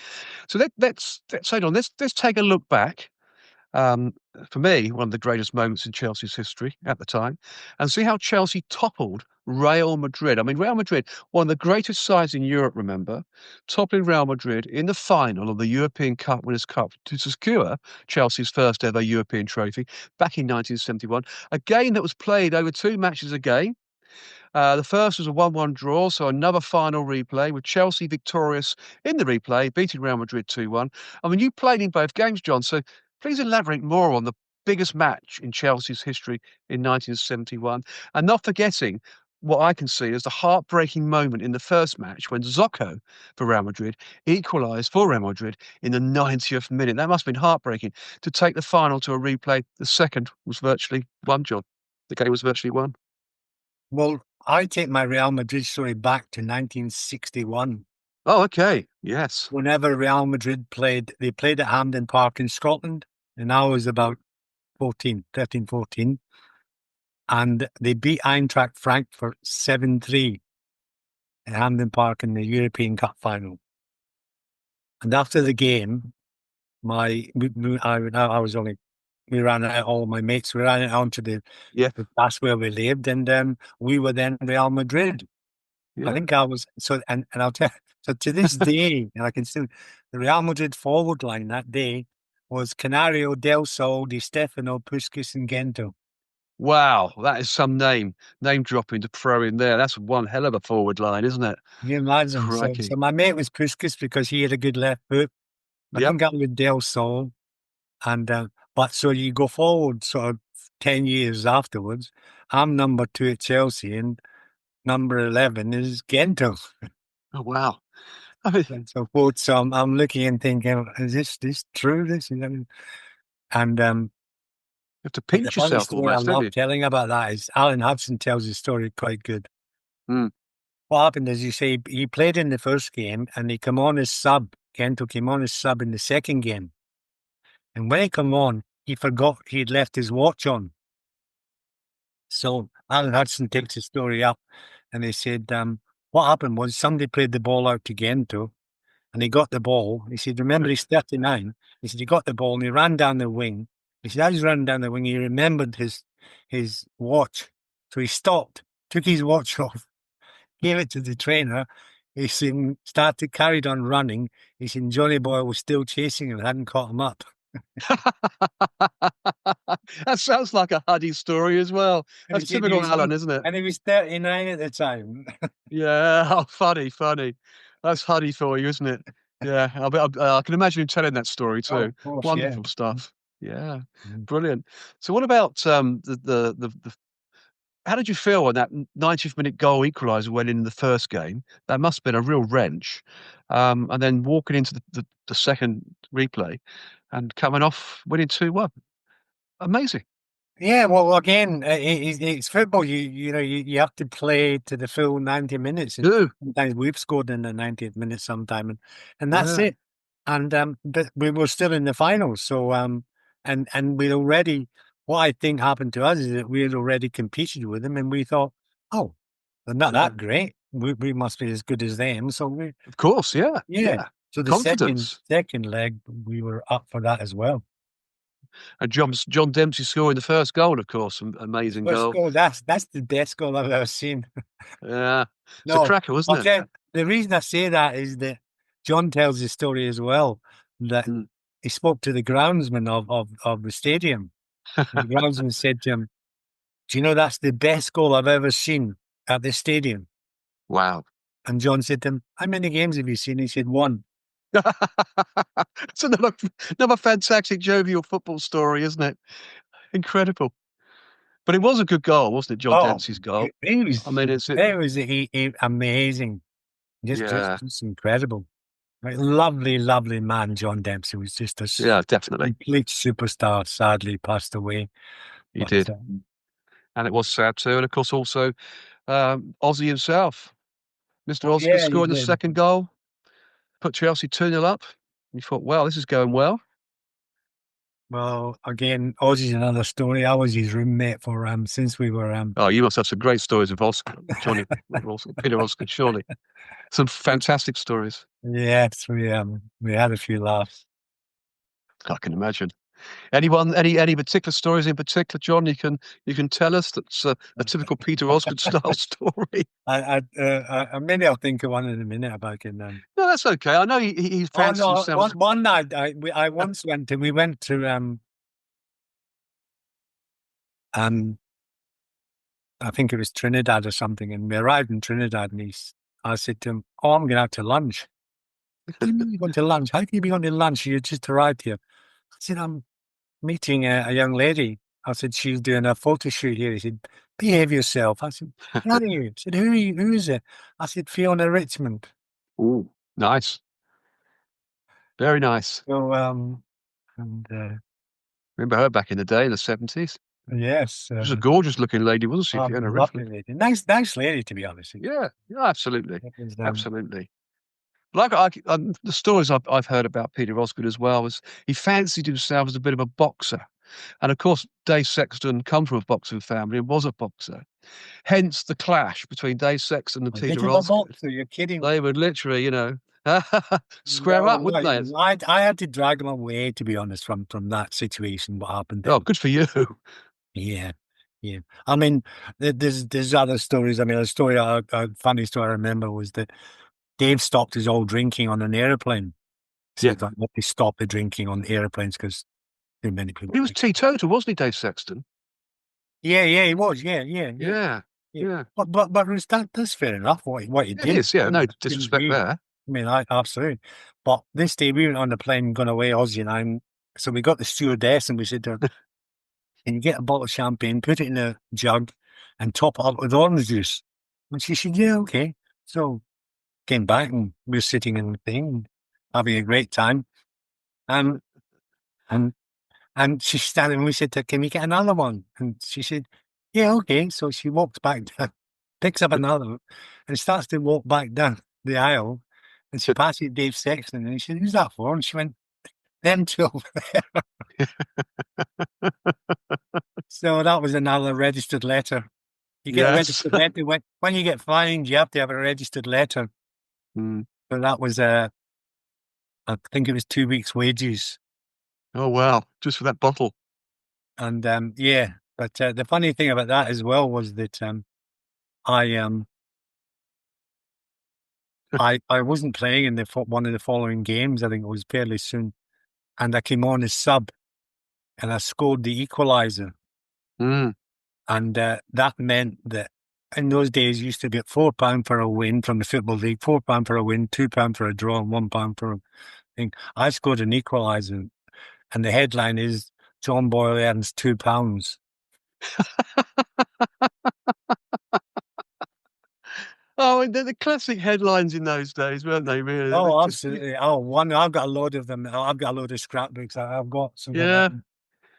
So let's hold on. Let's take a look back. Um, for me, one of the greatest moments in Chelsea's history at the time, and see how Chelsea toppled Real Madrid. I mean, Real Madrid, one of the greatest sides in Europe, remember, toppling Real Madrid in the final of the European Cup Winners' Cup to secure Chelsea's first ever European trophy back in 1971. A game that was played over two matches a game. The first was a 1-1 draw, so another final replay with Chelsea victorious in the replay, beating Real Madrid 2-1. I mean, you played in both games, John, so please elaborate more on the biggest match in Chelsea's history in 1971, and not forgetting what I can see as the heartbreaking moment in the first match when Zocco for Real Madrid equalised for Real Madrid in the 90th minute. That must have been heartbreaking to take the final to a replay. The second was virtually won, John. The game was virtually won.
Well, I take my Real Madrid story back to 1961.
Oh, okay. Yes.
Whenever Real Madrid they played at Hampden Park in Scotland, and I was about 13, 14, and they beat Eintracht Frankfurt 7-3 at Hampden Park in the European Cup final. And after the game, I was only we ran out, all my mates, we ran out onto
Yeah.
that's where we lived, and we were then Real Madrid. I
Yeah.
think I was so, and I'll tell. So to this day, and I can still, the Real Madrid forward line that day was Canario, Del Sol, Di Stefano, Puskas, and Gento.
Wow, that is some name dropping to throw in there. That's one hell of a forward line, isn't it?
Can you imagine? So
Crikey.
my mate was Puskas because he had a good left foot. I
Yep.
think I was Del Sol, and but so you go forward sort of 10 years afterwards. I'm number 2 at Chelsea, and number 11 is Gento.
Oh, wow. I mean, you
And so forth. So I'm looking and thinking, is this true? And
have to
but the
pinch
funny
yourself
story I
almost, don't
love
you?
telling about that is Alan Hudson tells his story quite good.
Mm.
what happened is, you say, he played in the first game and he came on as sub. Kento came on as sub in the second game. And when he came on, he forgot he'd left his watch on. So Alan Hudson takes the story up and they said, what happened was somebody played the ball out to Gento and he got the ball. He said, remember, he's 39. He said, he got the ball and he ran down the wing. He said, as he's running down the wing, he remembered his watch. So he stopped, took his watch off, gave it to the trainer. He said, carried on running. He said, Johnny Boyle was still chasing him, hadn't caught him up.
That sounds like a Huddy story as well.
And
That's typical Alan, isn't it?
And he was 39 at the time.
Yeah, oh, funny, funny. That's Huddy for you, isn't it? Yeah, I can imagine him telling that story
Oh,
too.
of course,
Wonderful
yeah.
stuff. Yeah,
Mm.
brilliant. So, what about the? How did you feel when that 90th minute goal equaliser went in the first game? That must have been a real wrench. And then walking into the second replay and coming off winning 2-1. Amazing.
Yeah, well, again, it's football. You have to play to the full 90 minutes. And
Yeah,
sometimes we've scored in the 90th minute sometime, and that's
yeah,
it. And but we were still in the finals. So and we'd already, what I think happened to us is that we had already competed with them, and we thought, oh, they're not that great. We must be as good as them. So
of course. Yeah,
yeah.
yeah.
So the
Confidence.
second leg, we were up for that as well.
And John Dempsey scoring the first goal, of course, amazing
First
goal.
goal, that's the best goal I've ever seen.
Yeah, it's a
No,
cracker, wasn't
I'll
it?
tell you, the reason I say that is that John tells the story as well, that
Mm.
he spoke to the groundsman of the stadium. And the groundsman said to him, do you know that's the best goal I've ever seen at the stadium?
Wow.
And John said to him, how many games have you seen? He said, one.
It's another fantastic jovial football story, isn't it? Incredible. But it was a good goal, wasn't it, John
Oh,
Dempsey's goal?
it
I mean,
was amazing.
yeah,
Just incredible. Like, lovely, lovely man, John Dempsey was just a
yeah, definitely.
complete superstar. Sadly, passed away.
He
But
did. And it was sad too. And of course, also Ozzy himself, Mr.
oh
Osgood
yeah, he
scoring the
did.
second goal, put Chelsea 2-0 up. You thought, wow, this is going well.
Well, again, Ozzy's another story. I was his roommate for since we were
Oh, you must have some great stories of Oscar, Peter Osgood, surely. Some fantastic stories.
yes, we had a few laughs.
I can imagine. Any particular stories in particular, John? You can tell us that's a typical Peter Osgood style story.
Maybe I'll think of one in a minute about it.
No, that's okay. I know he
Oh
fancies
no,
himself.
one night I once we went to I think it was Trinidad or something, and we arrived in Trinidad, and I said to him, "Oh, I'm going out to lunch." What do you mean you're going to lunch? How can you be going to lunch? You just arrived here. I said, "I'm meeting a young lady." I said, "She's doing a photo shoot here." He said, "Behave yourself." I said, "Who are you?" He said, "Who are you? Who is it?" I said, "Fiona Richmond."
Ooh, nice. Very nice.
So, and
Remember her back in the day in the 70s?
yes,
She was a gorgeous looking lady, wasn't she, Fiona
lovely
Richmond?
lady, nice lady, to be honest.
Yeah, yeah, absolutely.
It was,
Absolutely. The stories I've heard about Peter Osgood as well was he fancied himself as a bit of a boxer. And of course, Dave Sexton come from a boxing family and was a boxer. Hence the clash between Dave Sexton and
a bit
Peter
of a
Osgood.
boxer. You're kidding.
They would literally, square
No,
up, wouldn't they?
I had to drag him away, to be honest, from that situation. What happened
Oh,
then?
good for you.
Yeah, yeah. I mean, there's other stories. I mean, a funny story I remember was that Dave stopped his all drinking on an airplane.
Yeah.
Said that he stopped the drinking on airplanes because too many people.
He was teetotal, wasn't he, Dave Sexton?
Yeah, he was. Yeah.
Yeah,
Yeah.
yeah.
But that's fair enough. What he
It
did.
is, yeah. No
Didn't
disrespect
agree.
there.
I mean, absolutely. But this day we went on the plane, going away, Ozzy and I. So we got the stewardess and we said to her, "Can you get a bottle of champagne, put it in a jug, and top it up with orange juice?" And she said, "Yeah, okay." So came back and we were sitting in the thing, having a great time. Um, and and she's standing. And we said to her, "Can we get another one?" And she said, "Yeah, okay." So she walks back, picks up another, and starts to walk back down the aisle. And she passes Dave Sexton, and he said, "Who's that for?" And she went, "Them two over there." So that was another registered letter. You get a
Yes.
registered letter when you get fined. You have to have a registered letter.
Mm.
So that was I think it was 2 weeks' wages.
Oh, wow. Just for that bottle.
And yeah, but the funny thing about that as well was that I I wasn't playing in one of the following games. I think it was fairly soon, and I came on as sub, and I scored the equaliser.
Mm.
And that meant that in those days you used to get £4 for a win from the Football League, £4 for a win, £2 for a draw, and £1 for a thing. I scored an equaliser, and the headline is John Boyle earns £2.
Oh, the classic headlines in those days, weren't they? Really? They
Oh,
just,
absolutely. Oh, one. I've got a load of them. I've got a load of scrapbooks. I've got some of
yeah.
them.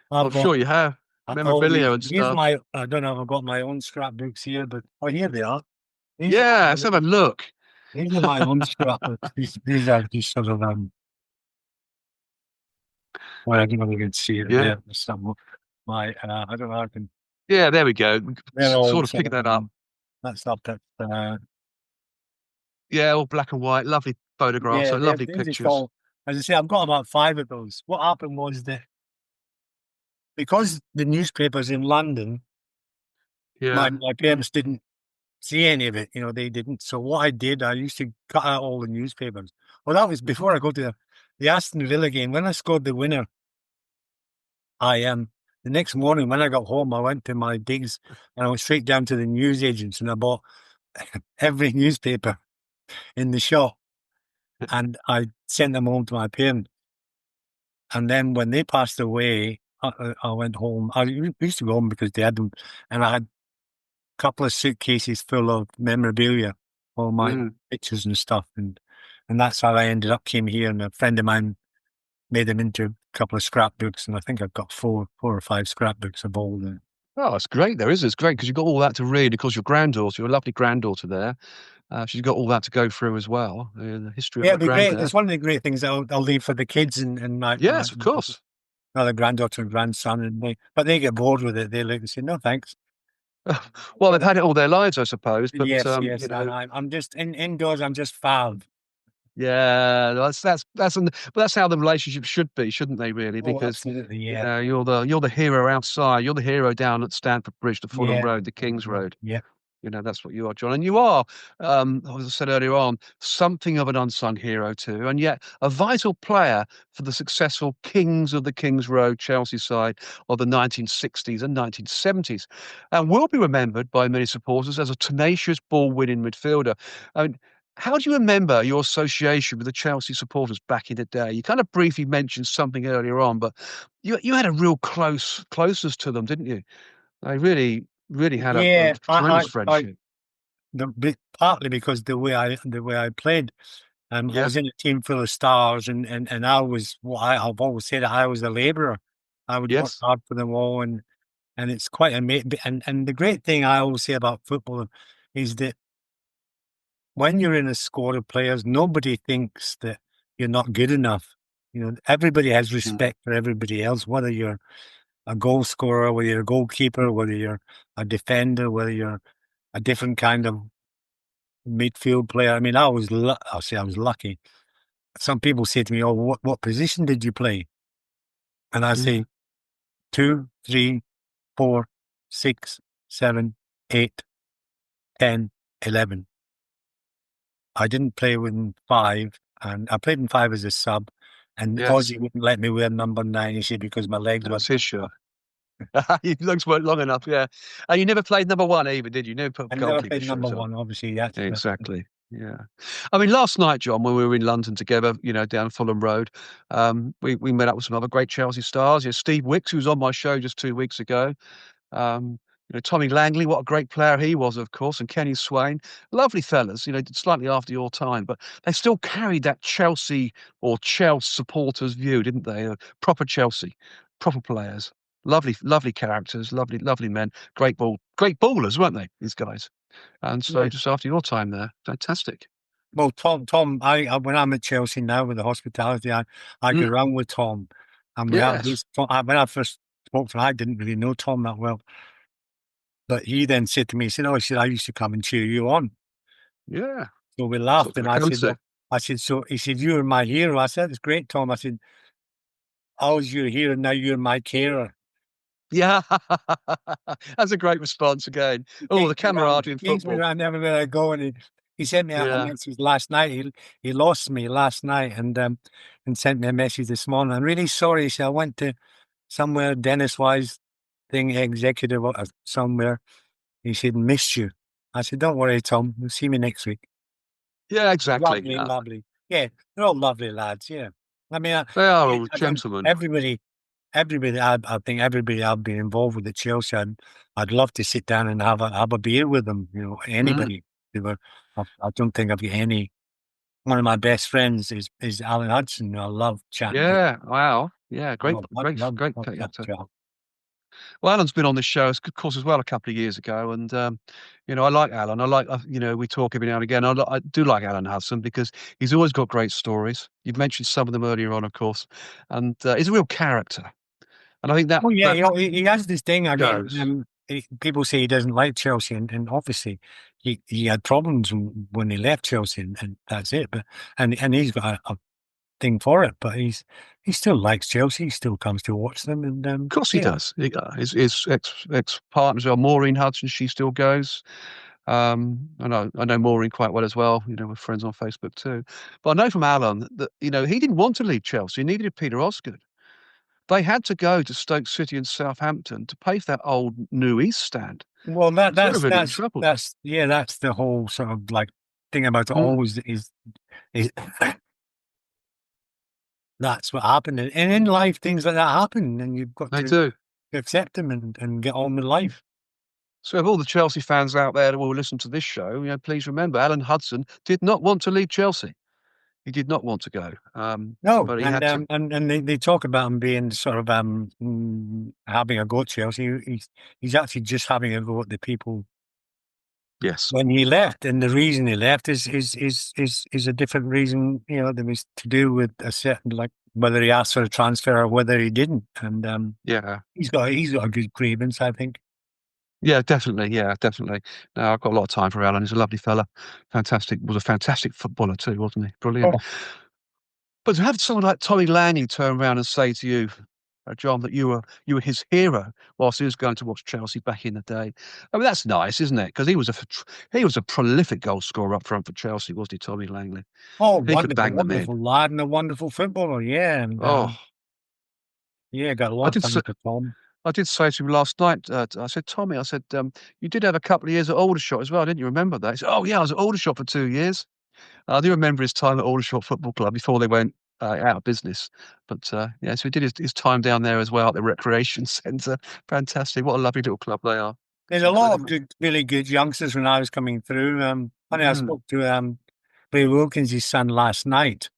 I'm
I've got
sure you have
all
memorabilia
these.
and
Here's
stuff.
my. I don't know if I've got my own scrapbooks here, but oh, here they are. These are
Yeah,
my.
let's have a look.
These are my own scrapbooks. These are just sort of well, I don't know if you can see it
Yeah.
there. Some my. I don't know. I can.
Yeah, there we go. We
They're all
sort of
sort
pick
of.
that up.
That's up at.
Yeah, all black and white, lovely photographs,
Yeah,
so lovely
they're just
pictures.
all. As I say, I've got about 5 of those. What happened was that because the newspapers in London,
Yeah.
my parents didn't see any of it. You know, they didn't. So what I did, I used to cut out all the newspapers. Well, that was before I go to the Aston Villa game. When I scored the winner, I the next morning when I got home, I went to my digs and I went straight down to the newsagents and I bought every newspaper in the shop and I sent them home to my parents. And then when they passed away, I went home. I used to go home because they had them, and I had a couple of suitcases full of memorabilia, all my
Mm.
pictures and stuff, and that's how I ended up came here. And a friend of mine made them into a couple of scrapbooks, and I think I've got four or five scrapbooks of all the.
Oh, it's great though, isn't it? It's great because you've got all that to read. Of course, your granddaughter, your lovely granddaughter there, she's got all that to go through as well. The history of
Yeah,
her
it'd be great.
granddad.
It's one of the great things that I'll leave for the kids and my
Yes, of course.
another granddaughter and grandson, but they get bored with it. They look and say, "No, thanks."
Well, they've had it all their lives, I suppose. But
Yes,
you
yes, and
know,
I'm just indoors. I'm just fab.
yeah, but that's how the relationship should be, shouldn't they? Really,
Oh,
because
absolutely,
you
yeah,
know you're the hero outside. You're the hero down at Stamford Bridge, the Fulham
yeah,
Road, the King's Road.
yeah.
You know, that's what you are, John. And you are, as I said earlier on, something of an unsung hero too, and yet a vital player for the successful Kings of the King's Road Chelsea side of the 1960s and 1970s. And will be remembered by many supporters as a tenacious ball-winning midfielder. I mean, how do you remember your association with the Chelsea supporters back in the day? You kind of briefly mentioned something earlier on, but you had a real closeness to them, didn't you? They really had a
Yeah,
tremendous
I
friendship.
partly because the way I played. I
Yeah.
was in a team full of stars, and I was I've always said I was a labourer. I would work
Yes.
hard for them all, and it's quite amazing. And the great thing I always say about football is that when you're in a squad of players, nobody thinks that you're not good enough. You know, everybody has
Mm.
respect for everybody else, whether you're a goal scorer, whether you're a goalkeeper, whether you're a defender, whether you're a different kind of midfield player. I mean, I'll say I was lucky. Some people say to me, "Oh, what position did you play?" And I
Yeah.
say 2, 3, 4, 6, 7, 8, 10, 11. I didn't play in 5, and I played in 5 as a sub. And
Yes.
Ozzy wouldn't let me wear number 9, you see, because my legs
That was
weren't
his
long
shirt.
enough.
Your legs weren't long enough, yeah. And you never played number one either, did you? You never put
I never
goalkeeper
played number
shirts on.
1, obviously. That's
Exactly. Yeah. I mean, last night, John, when we were in London together, you know, down Fulham Road, we met up with some other great Chelsea stars. Yeah, Steve Wicks, who was on my show just 2 weeks ago. You know, Tommy Langley, what a great player he was, of course, and Kenny Swain. Lovely fellas, you know, slightly after your time, but they still carried that Chelsea or Chelsea supporters view, didn't they? Proper Chelsea, proper players. Lovely, lovely characters, lovely men. Great ballers, weren't they? These guys. And so,
Yeah.
just after your time there, fantastic.
Well, Tom, when I'm at Chelsea now with the hospitality, I go
Mm,
around with Tom, and we have
yes,
these. When I first spoke to him, I didn't really know Tom that well, but he then said to me, he said, "Oh, he said I used to come and cheer you on."
yeah.
So we
That's what
laughed,
it's
and
going to
I
come
said,
to.
"Well," I said, "So," he said, "You were my hero." I said, "It's great, Tom." I said, "I was your hero, now you're my carer."
Yeah, that's a great response again.
He
Oh, the
takes me around.
camaraderie in
He takes me
football.
around everywhere I go, and he sent me a
Yeah,
message last night. He lost me last night, and sent me a message this morning. I'm really sorry. He said I went to somewhere Dennis Wise thing executive or somewhere. He said missed you. I said don't worry, Tom. You'll see me next week.
yeah, exactly.
Lovely, lovely. Yeah, they're all lovely lads. Yeah, I mean,
They are
yeah,
all
I don't.
gentlemen.
Everybody. I think everybody I've been involved with at Chelsea. I'd love to sit down and have a beer with them. You know,
Mm,
anybody. They were. I don't think I've got any. One of my best friends is Alan Hudson. I love chatting to.
yeah, wow. Yeah,
I
great
love chatting
character.
to Alan.
Well, Alan's been on this show, of course, as well a couple of years ago, and I like Alan. I like, we talk every now and again. I do like Alan Hudson because he's always got great stories. You've mentioned some of them earlier on, of course, and he's a real character. And I think that
Oh yeah,
that
he has this thing. I mean,
shows.
people say he doesn't like Chelsea, and obviously he had problems when he left Chelsea, and that's it. But and he's got a thing for it, but he still likes Chelsea. He still comes to watch them, and
Of course, he
yeah.
does. His ex partners are Maureen Hudson. She still goes. I know Maureen quite well as well. We're friends on Facebook too. But I know from Alan that he didn't want to leave Chelsea. Neither did Peter Osgood. They had to go to Stoke City and Southampton to pay for that old New East stand.
Well,
So they were really in trouble.
that's the whole sort of like thing about it
Mm,
always is that's what happened, and in life things like that happen, and you've got
they
to
do.
accept them and get on with life.
So if all the Chelsea fans out there that will listen to this show, please remember Alan Hudson did not want to leave Chelsea. He did not want to go.
No,
But he
and
had to.
they talk about him being sort of having a go at Chelsea. He's actually just having a go at the people
Yes.
when he left, and the reason he left is a different reason. You know, that was to do with a certain like whether he asked for a transfer or whether he didn't, and
Yeah.
he's got a good grievance, I think.
Yeah, definitely. Yeah, definitely. No, I've got a lot of time for Alan. He's a lovely fella. Fantastic. Was a fantastic footballer too, wasn't he? Brilliant.
Oh,
But to have someone like Tommy Langley turn around and say to you, John, that you were his hero whilst he was going to watch Chelsea back in the day. I mean, that's nice, isn't it? Because he was a prolific goal scorer up front for Chelsea, wasn't he, Tommy Langley?
oh,
He could
wonderful,
bang them in.
wonderful lad and a wonderful footballer. Yeah, and
Oh,
yeah, got a
I
lot of
did.
time for Tom.
I did say to him last night. I said, Tommy, I said, you did have a couple of years at Aldershot as well, didn't you? Remember that? He said, oh yeah, I was at Aldershot for 2 years. I do remember his time at Aldershot Football Club before they went out of business. But yeah, so he did his time down there as well at the recreation centre. Fantastic! What a lovely little club they are.
There's
It's
a lot of
incredible.
good, really good youngsters when I was coming through. Funny, I
Mm,
spoke to Ray Wilkins' son last night,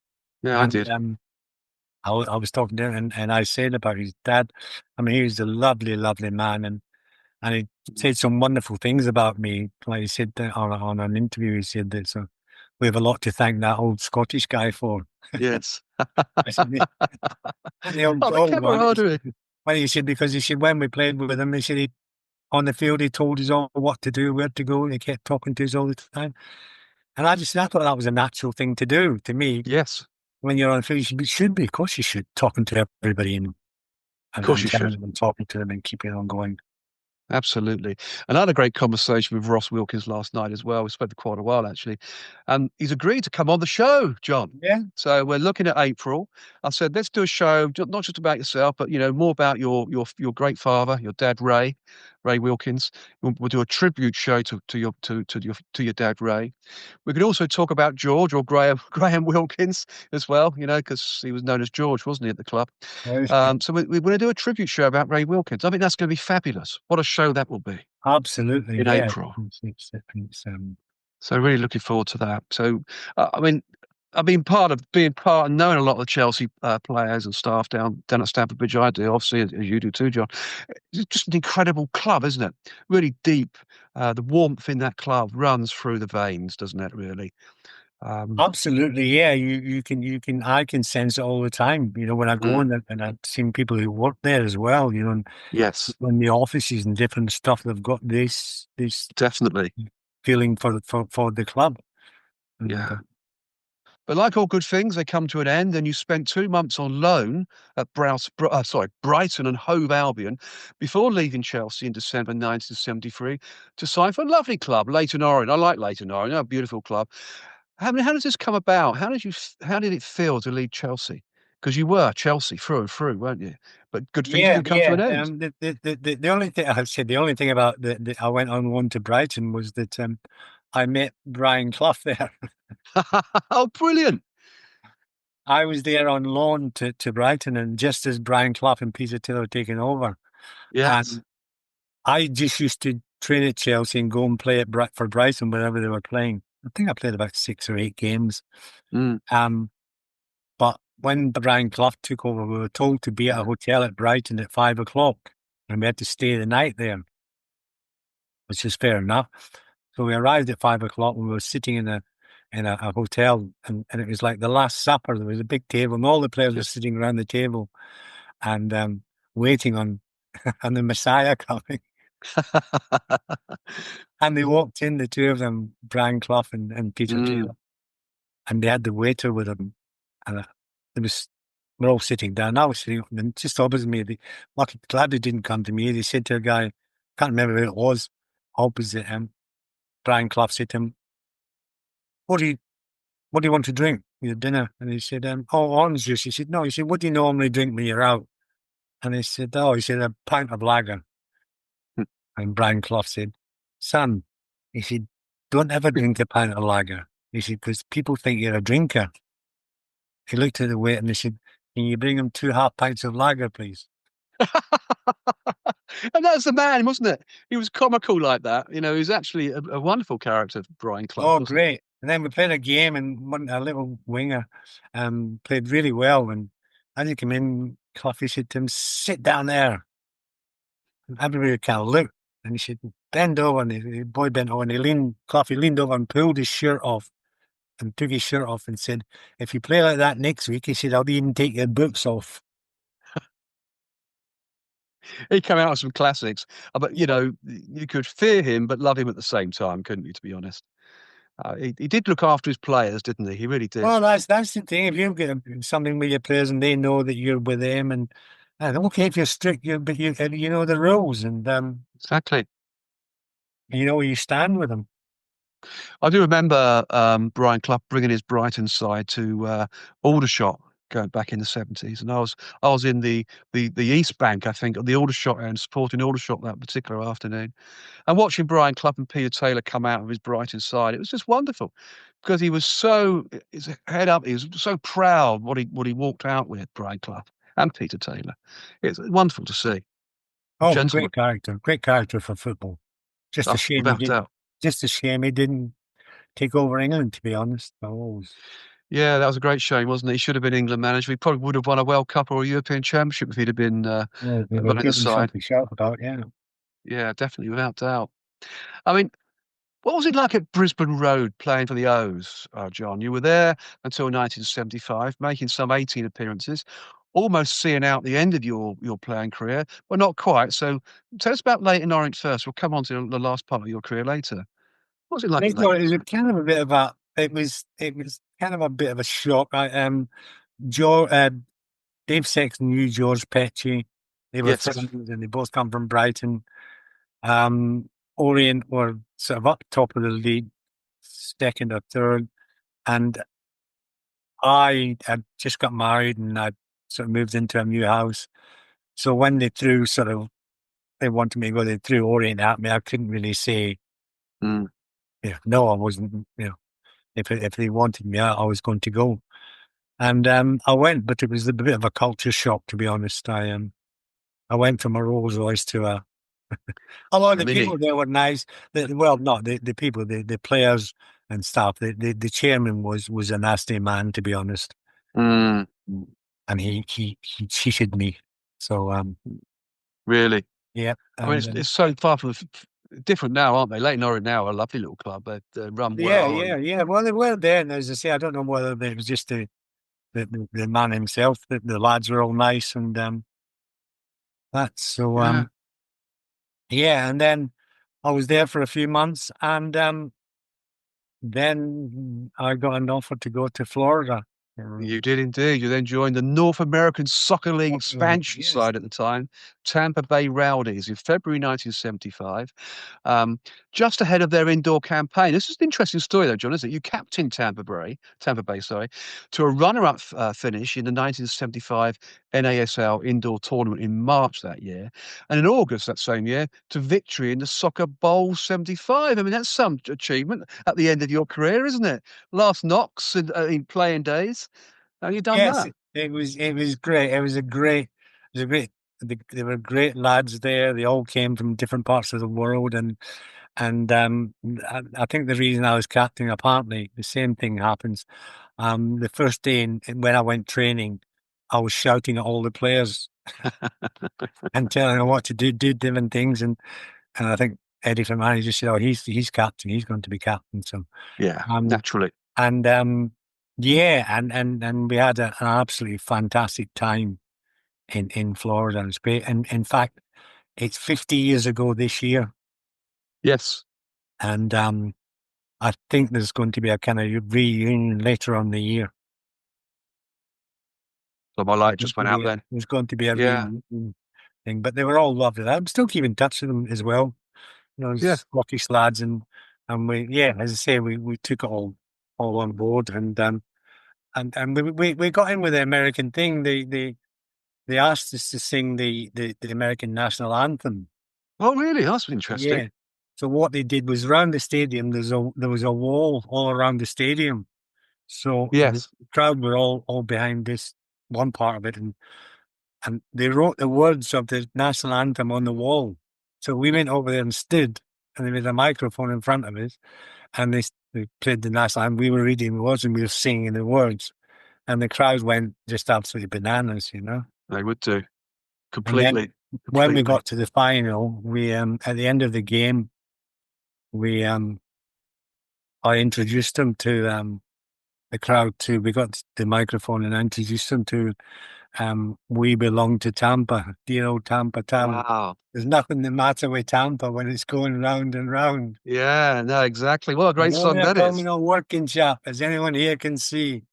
yeah, I
and
did.
I was talking to him, and I said about his dad. I mean, he was a lovely, lovely man, and he said some wonderful things about me. Like he said that on an interview, he said that so we have a lot to thank that old Scottish guy for.
Yes.
I said, and the
Oh, the
old one.
camaraderie.
Well, he said because he said when we played with him, he said he on the field he told us all what to do, where to go, and he kept talking to us all the time. And I thought that was a natural thing to do. To me,
Yes,
when you're on the field, should be, of course, you should talking to everybody
of course you
telling
should.
them and talking to them and keeping it on going.
Absolutely. And I had a great conversation with Ross Wilkins last night as well. We spoke for quite a while actually. And he's agreed to come on the show, John.
Yeah,
So we're looking at April. I said, let's do a show, not just about yourself, but more about your great father, your dad Ray Wilkins. We'll do a tribute show to your dad Ray. We could also talk about George or Graham Graham Wilkins as well, because he was known as George, wasn't he, at the club? So we're going to do a tribute show about Ray Wilkins. I think that's going to be fabulous. What a show that will be
absolutely.
in
Yeah,
April.
it's
So really looking forward to that. So, I mean, I've been being part and knowing a lot of the Chelsea players and staff down at Stamford Bridge. I do, obviously, as you do too, John. It's just an incredible club, isn't it? Really deep. The warmth in that club runs through the veins, doesn't it? Really. Um,
Absolutely, yeah. I can sense it all the time. You know, when I go
mm,
in there and I've seen people who work there as well. You know, and
yes,
in the offices and different stuff, they've got this
definitely.
feeling for the club. And
Yeah. But like all good things, they come to an end, and you spent 2 months on loan at Brighton and Hove Albion before leaving Chelsea in December 1973 to sign for a lovely club, Leyton Orient. I like Leyton Orient, a beautiful club. How does this come about? How did it feel to leave Chelsea? Because you were Chelsea through and through, weren't you? But good things
yeah,
do come to
yeah.
an end.
The only thing I said, the only thing about the I went on loan to Brighton was that I met Brian Clough there.
Oh, brilliant!
I was there on loan to Brighton, and just as Brian Clough and Peter Taylor were taking over,
Yes.
and I just used to train at Chelsea and go and play for Brighton whenever they were playing. I think I played about 6 or 8 games.
Mm,
Um, but when Brian Clough took over, we were told to be at a
yeah.
hotel at Brighton at 5 o'clock, and we had to stay the night there, which is fair enough. So we arrived at 5 o'clock, and we were sitting in a hotel, and it was like the Last Supper. There was a big table, and all the players were sitting around the table, and waiting on on the Messiah coming. And they walked in, the two of them, Brian Clough and Peter
Mm,
Taylor, and they had the waiter with them. And there was, we're all sitting down. I was sitting up, and just opposite me. Lucky, glad they didn't come to me. They said to a guy, can't remember who it was, opposite him. Brian Clough said to him, "What do you want to drink? Your dinner?" And he said, "Oh, orange juice." He said, "No." He said, "What do you normally drink when you're out?" And he said, "Oh," he said, "a pint of lager."
mm.
And Brian Clough said, "Son," he said, "don't ever drink a pint of lager." He said, "because people think you're a drinker." He looked at the waiter and he said, "Can you bring him 2 half pints of lager, please?"
And that's the man, wasn't it? He was comical like that. You know, he was actually a wonderful character, Brian Clough,
Oh,
wasn't
great. And then we played a game, and a little winger played really well. And as he came in, Clough said to him, "Sit down there." And everybody kind of looked, and he said, "Bend over." And the boy bent over, and Clough leaned over and pulled his shirt off and took his shirt off and said, "If you play like that next week," he said, "I'll even take your boots off."
he? He came out with some classics. But, you
Yeah.
know, you could fear him but love him at the same time, couldn't you, to be honest? He did look after his players, didn't he? He really did.
Well, that's the thing. If you get something with your players and they know that you're with them, and okay, if you're strict, but you know the rules, and
Exactly.
you know where you stand with them.
I do remember Brian Clough bringing his Brighton side to Aldershot going back in the 70s, and I was in the East Bank, I think, of the Aldershot and supporting Aldershot that particular afternoon, and watching Brian Clough and Peter Taylor come out of his Brighton side. It was just wonderful because he was so his head up. He was so proud what he walked out with, Brian Clough and Peter Taylor. It's wonderful to see.
Oh,
Gentlemen,
great character for football. Just a
oh,
shame he
without
did.
doubt.
Just a shame he didn't take over England. To be honest, I always.
Yeah, that was a great shame, wasn't it? He should have been England manager. He probably would have won a World Cup or a European Championship if he'd have been
Well, they were
running the
giving
side.
something to shout about. Yeah.
Yeah, definitely, without doubt. I mean, what was it like at Brisbane Road playing for the O's, John? You were there until 1975, making some 18 appearances, almost seeing out the end of your playing career, but not quite. So tell us about Leyton Orient first. We'll come on to the last part of your career later. What was it like at
Next door,
Leyton
it was a
Orient?
kind of a bit of a. It was kind of a bit of a shock. Joe, Dave Sexton knew George Petchy. They were
Yes.
friends, and they both come from Brighton. Orient were sort of up top of the league, second or third, and I had just got married and I sort of moved into a new house. So when they wanted me to go, they threw Orient at me. I couldn't really say,
Mm.
no, I wasn't. If they wanted me, I was going to go, and I went, but it was a bit of a culture shock, to be honest. I went from a Rolls Royce to a lot of the
Mini.
people there were nice. Well, not the people, the players and stuff. The chairman was a nasty man, to be honest,
Mm,
and he cheated me. So
really.
yeah,
I mean,
and
it's so far from different now, aren't they? Leighton Orient now are a lovely little club. They run
yeah,
well.
yeah,
And
yeah. Well, they were there, and as I say, I don't know whether it was just the man himself. The lads were all nice, and that's so
yeah,
yeah. And then I was there for a few months, and then I got an offer to go to Florida.
you did indeed. You then joined the North American Soccer League expansion
Yes.
side at the time, Tampa Bay Rowdies, in February 1975, um, just ahead of their indoor campaign. This is an interesting story, though, John, isn't it? You captained Tampa Bay, sorry, to a runner-up finish in the 1975 NASL indoor tournament in March that year, and in August that same year to victory in the Soccer Bowl 75. I mean, that's some achievement at the end of your career, isn't it? Last knocks in playing days. Have you done
Yes,
that?
it was great. They were great lads there. They all came from different parts of the world, and I think the reason I was captain, apparently, the same thing happens. The first day when I went training, I was shouting at all the players and telling them what to do different things, and I think Eddie from manager just said, "Oh, he's captain. He's going to be captain." So,
Yeah,
um,
naturally.
and yeah, and we had an absolutely fantastic time in Florida and Spain. And in fact, it's 50 years ago this year,
Yes.
and I think there's going to be a kind of reunion later on the year.
So my light just went out then.
There's going to be a
Yeah.
reunion thing, but they were all lovely. I'm still keeping in touch with them as well. You know,
Yeah.
Scottish lads, and we, yeah, as I say, we took it all on board, and we got in with the American thing. They asked us to sing the American national anthem.
Oh, really? That's interesting.
Yeah. So what they did was around the stadium. There was a wall all around the stadium. So the
Yes.
crowd were all behind this one part of it, and they wrote the words of the national anthem on the wall. So we went over there and stood, and they had a microphone in front of us, and they played the national anthem. We were reading the words and we were singing the words, and the crowd went just absolutely bananas, you know.
They would do.
And then
Completely.
when we
Completely.
got to the final, we at the end of the game, we I introduced them to the crowd too. We got the microphone and I introduced them to we belong to Tampa, dear old Tampa town.
Wow.
There's nothing the matter with Tampa when it's going round and round.
Yeah, no, exactly. What a
And
great
only
song
a
that is.
communal working chap, as anyone here can see.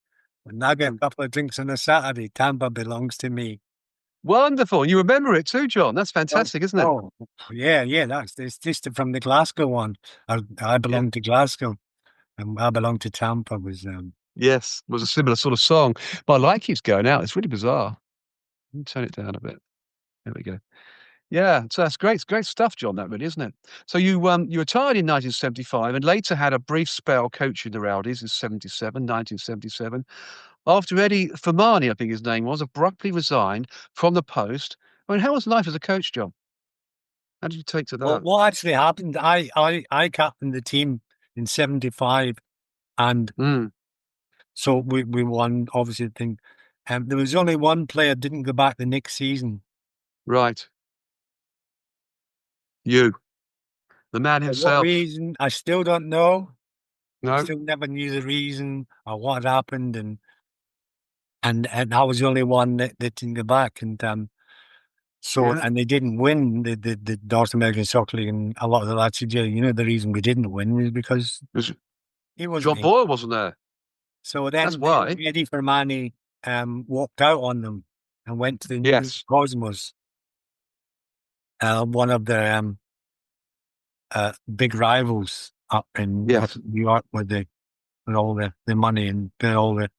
When I get a
Mm.
couple of drinks on a Saturday, Tampa belongs to me.
Wonderful. You remember it too, John. That's
Oh,
fantastic, isn't it?
oh, yeah, yeah. That's it's just from the Glasgow one. I
Yeah.
belong to Glasgow, and I belong to Tampa. Was
Yes. It was a similar sort of song. My light keeps going out. It's really bizarre. Let me turn it down a bit. There we go. Yeah, so that's great. It's great stuff, John, that really, isn't it? So you retired in 1975 and later had a brief spell coaching the Rowdies in 1977. After Eddie Fermani, I think his name was, abruptly resigned from the post. I mean, how was life as a coach, John? How did you take to
well,
that?
what actually happened? I captained the team in '75, and
Mm,
so we won. Obviously, the thing. There was only one player didn't go back the next season.
right. You, the man
For what
himself.
reason? I still don't know. I
No?
still never knew the reason or what happened, and I was the only one that didn't go back, and so
Yeah.
and they didn't win the North American Soccer League, and a lot of the lads said, yeah, you know, the reason we didn't win was because
It was
he wasn't
John
here.
Boyle wasn't there.
So
That's
then
why.
Eddie Fermani walked out on them and went to the New
Yes.
Cosmos, one of the big rivals up in
Yes.
New York with all the money and where all the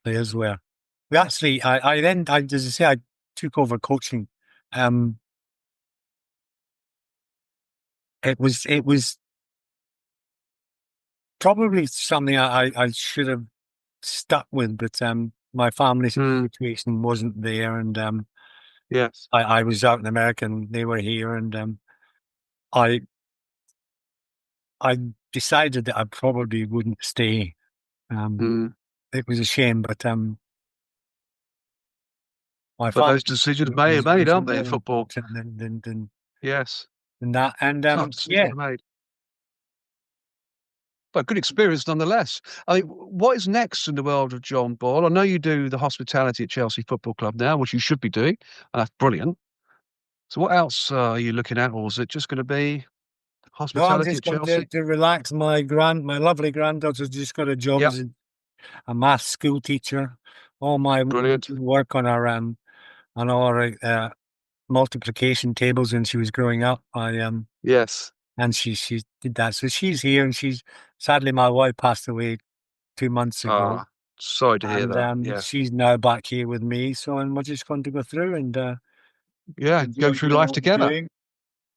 players were. We actually, as I say, I took over coaching. Um, it was probably something I should have stuck with, but my family
Mm,
situation wasn't there, and
yes.
I was out in America and they were here, and I I decided that I probably wouldn't stay. It was a shame, but my
But
family
those decisions made, aren't they, in
more
football?
important than
Yes.
that. And
Tough decisions made. But good experience nonetheless. I mean, what is next in the world of John Boyle? I know you do the hospitality at Chelsea Football Club now, which you should be doing. And that's brilliant. So what else are you looking at, or is it just going to be
no, I'm
hospitality
just
at
going
Chelsea?
to relax. My lovely granddaughter's just got a job
Yep,
as a maths school teacher. All my
brilliant.
work on our multiplication tables when she was growing up.
Yes.
And she did that. So she's here, and sadly my wife passed away 2 months ago,
Ah, sorry to hear
and
that. Yeah.
she's now back here with me. So and we're just going to go through and
Yeah, go
enjoy
through
doing
life
what we're
together.
doing,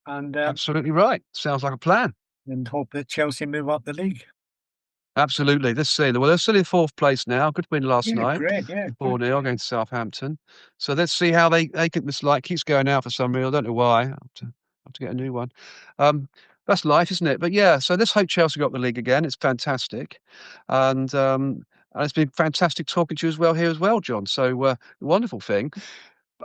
and
Absolutely right. Sounds like a plan.
hope that Chelsea move up the league.
Absolutely. Let's see. Well, they're still in fourth place now. Good win last
Yeah,
night.
great. Yeah,
4-0 against Southampton. So let's see how they can. This light keeps going out for some reason. I don't know why. I have to get a new one. That's life, isn't it? But yeah, so let's hope Chelsea got the league again. It's fantastic. And it's been fantastic talking to you as well here as well, John. So wonderful thing.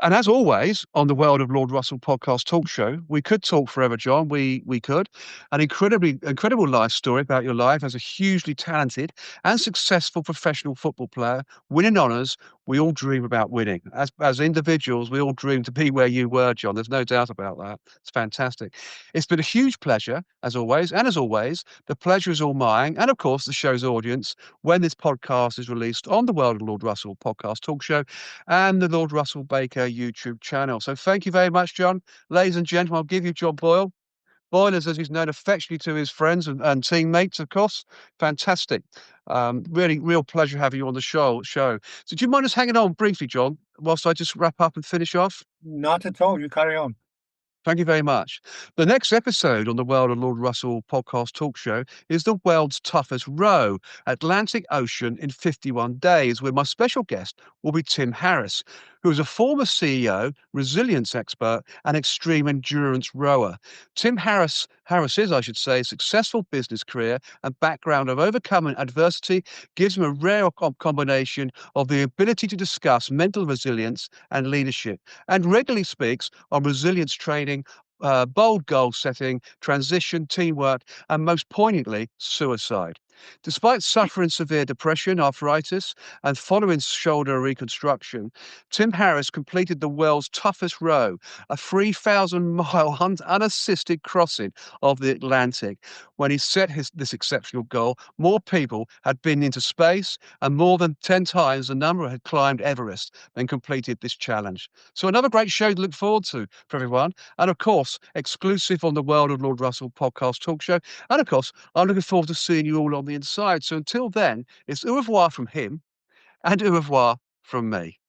And as always, on the World of Lord Russell podcast talk show, we could talk forever, John. We could. An incredible life story about your life as a hugely talented and successful professional football player, winning honours. We all dream about winning. As individuals, we all dream to be where you were, John. There's no doubt about that. It's fantastic. It's been a huge pleasure, as always. And as always, the pleasure is all mine. And of course, the show's audience when this podcast is released on the World of Lord Russell podcast talk show and the Lord Russell Baker YouTube channel. So thank you very much, John. Ladies and gentlemen, I'll give you John Boyle. Boilers, as he's known affectionately to his friends and teammates, of course. Fantastic. Really, real pleasure having you on the show. So do you mind us hanging on briefly, John, whilst I just wrap up and finish off?
Not at all. You carry on.
Thank you very much. The next episode on the World of Lord Russell podcast talk show is the world's toughest row, Atlantic Ocean in 51 days, where my special guest will be Tim Harris, who is a former CEO, resilience expert, and extreme endurance rower. Tim Harris's, I should say, successful business career and background of overcoming adversity gives him a rare combination of the ability to discuss mental resilience and leadership, and regularly speaks on resilience training, bold goal setting, transition, teamwork, and most poignantly, suicide. Despite suffering severe depression, arthritis, and following shoulder reconstruction, Tim Harris completed the world's toughest row, a 3,000-mile unassisted crossing of the Atlantic. When he set this exceptional goal, more people had been into space, and more than 10 times the number had climbed Everest and completed this challenge. So another great show to look forward to for everyone. And of course, exclusive on the World of Lord Russell podcast talk show. And of course, I'm looking forward to seeing you all on the inside. So until then, it's au revoir from him and au revoir from me.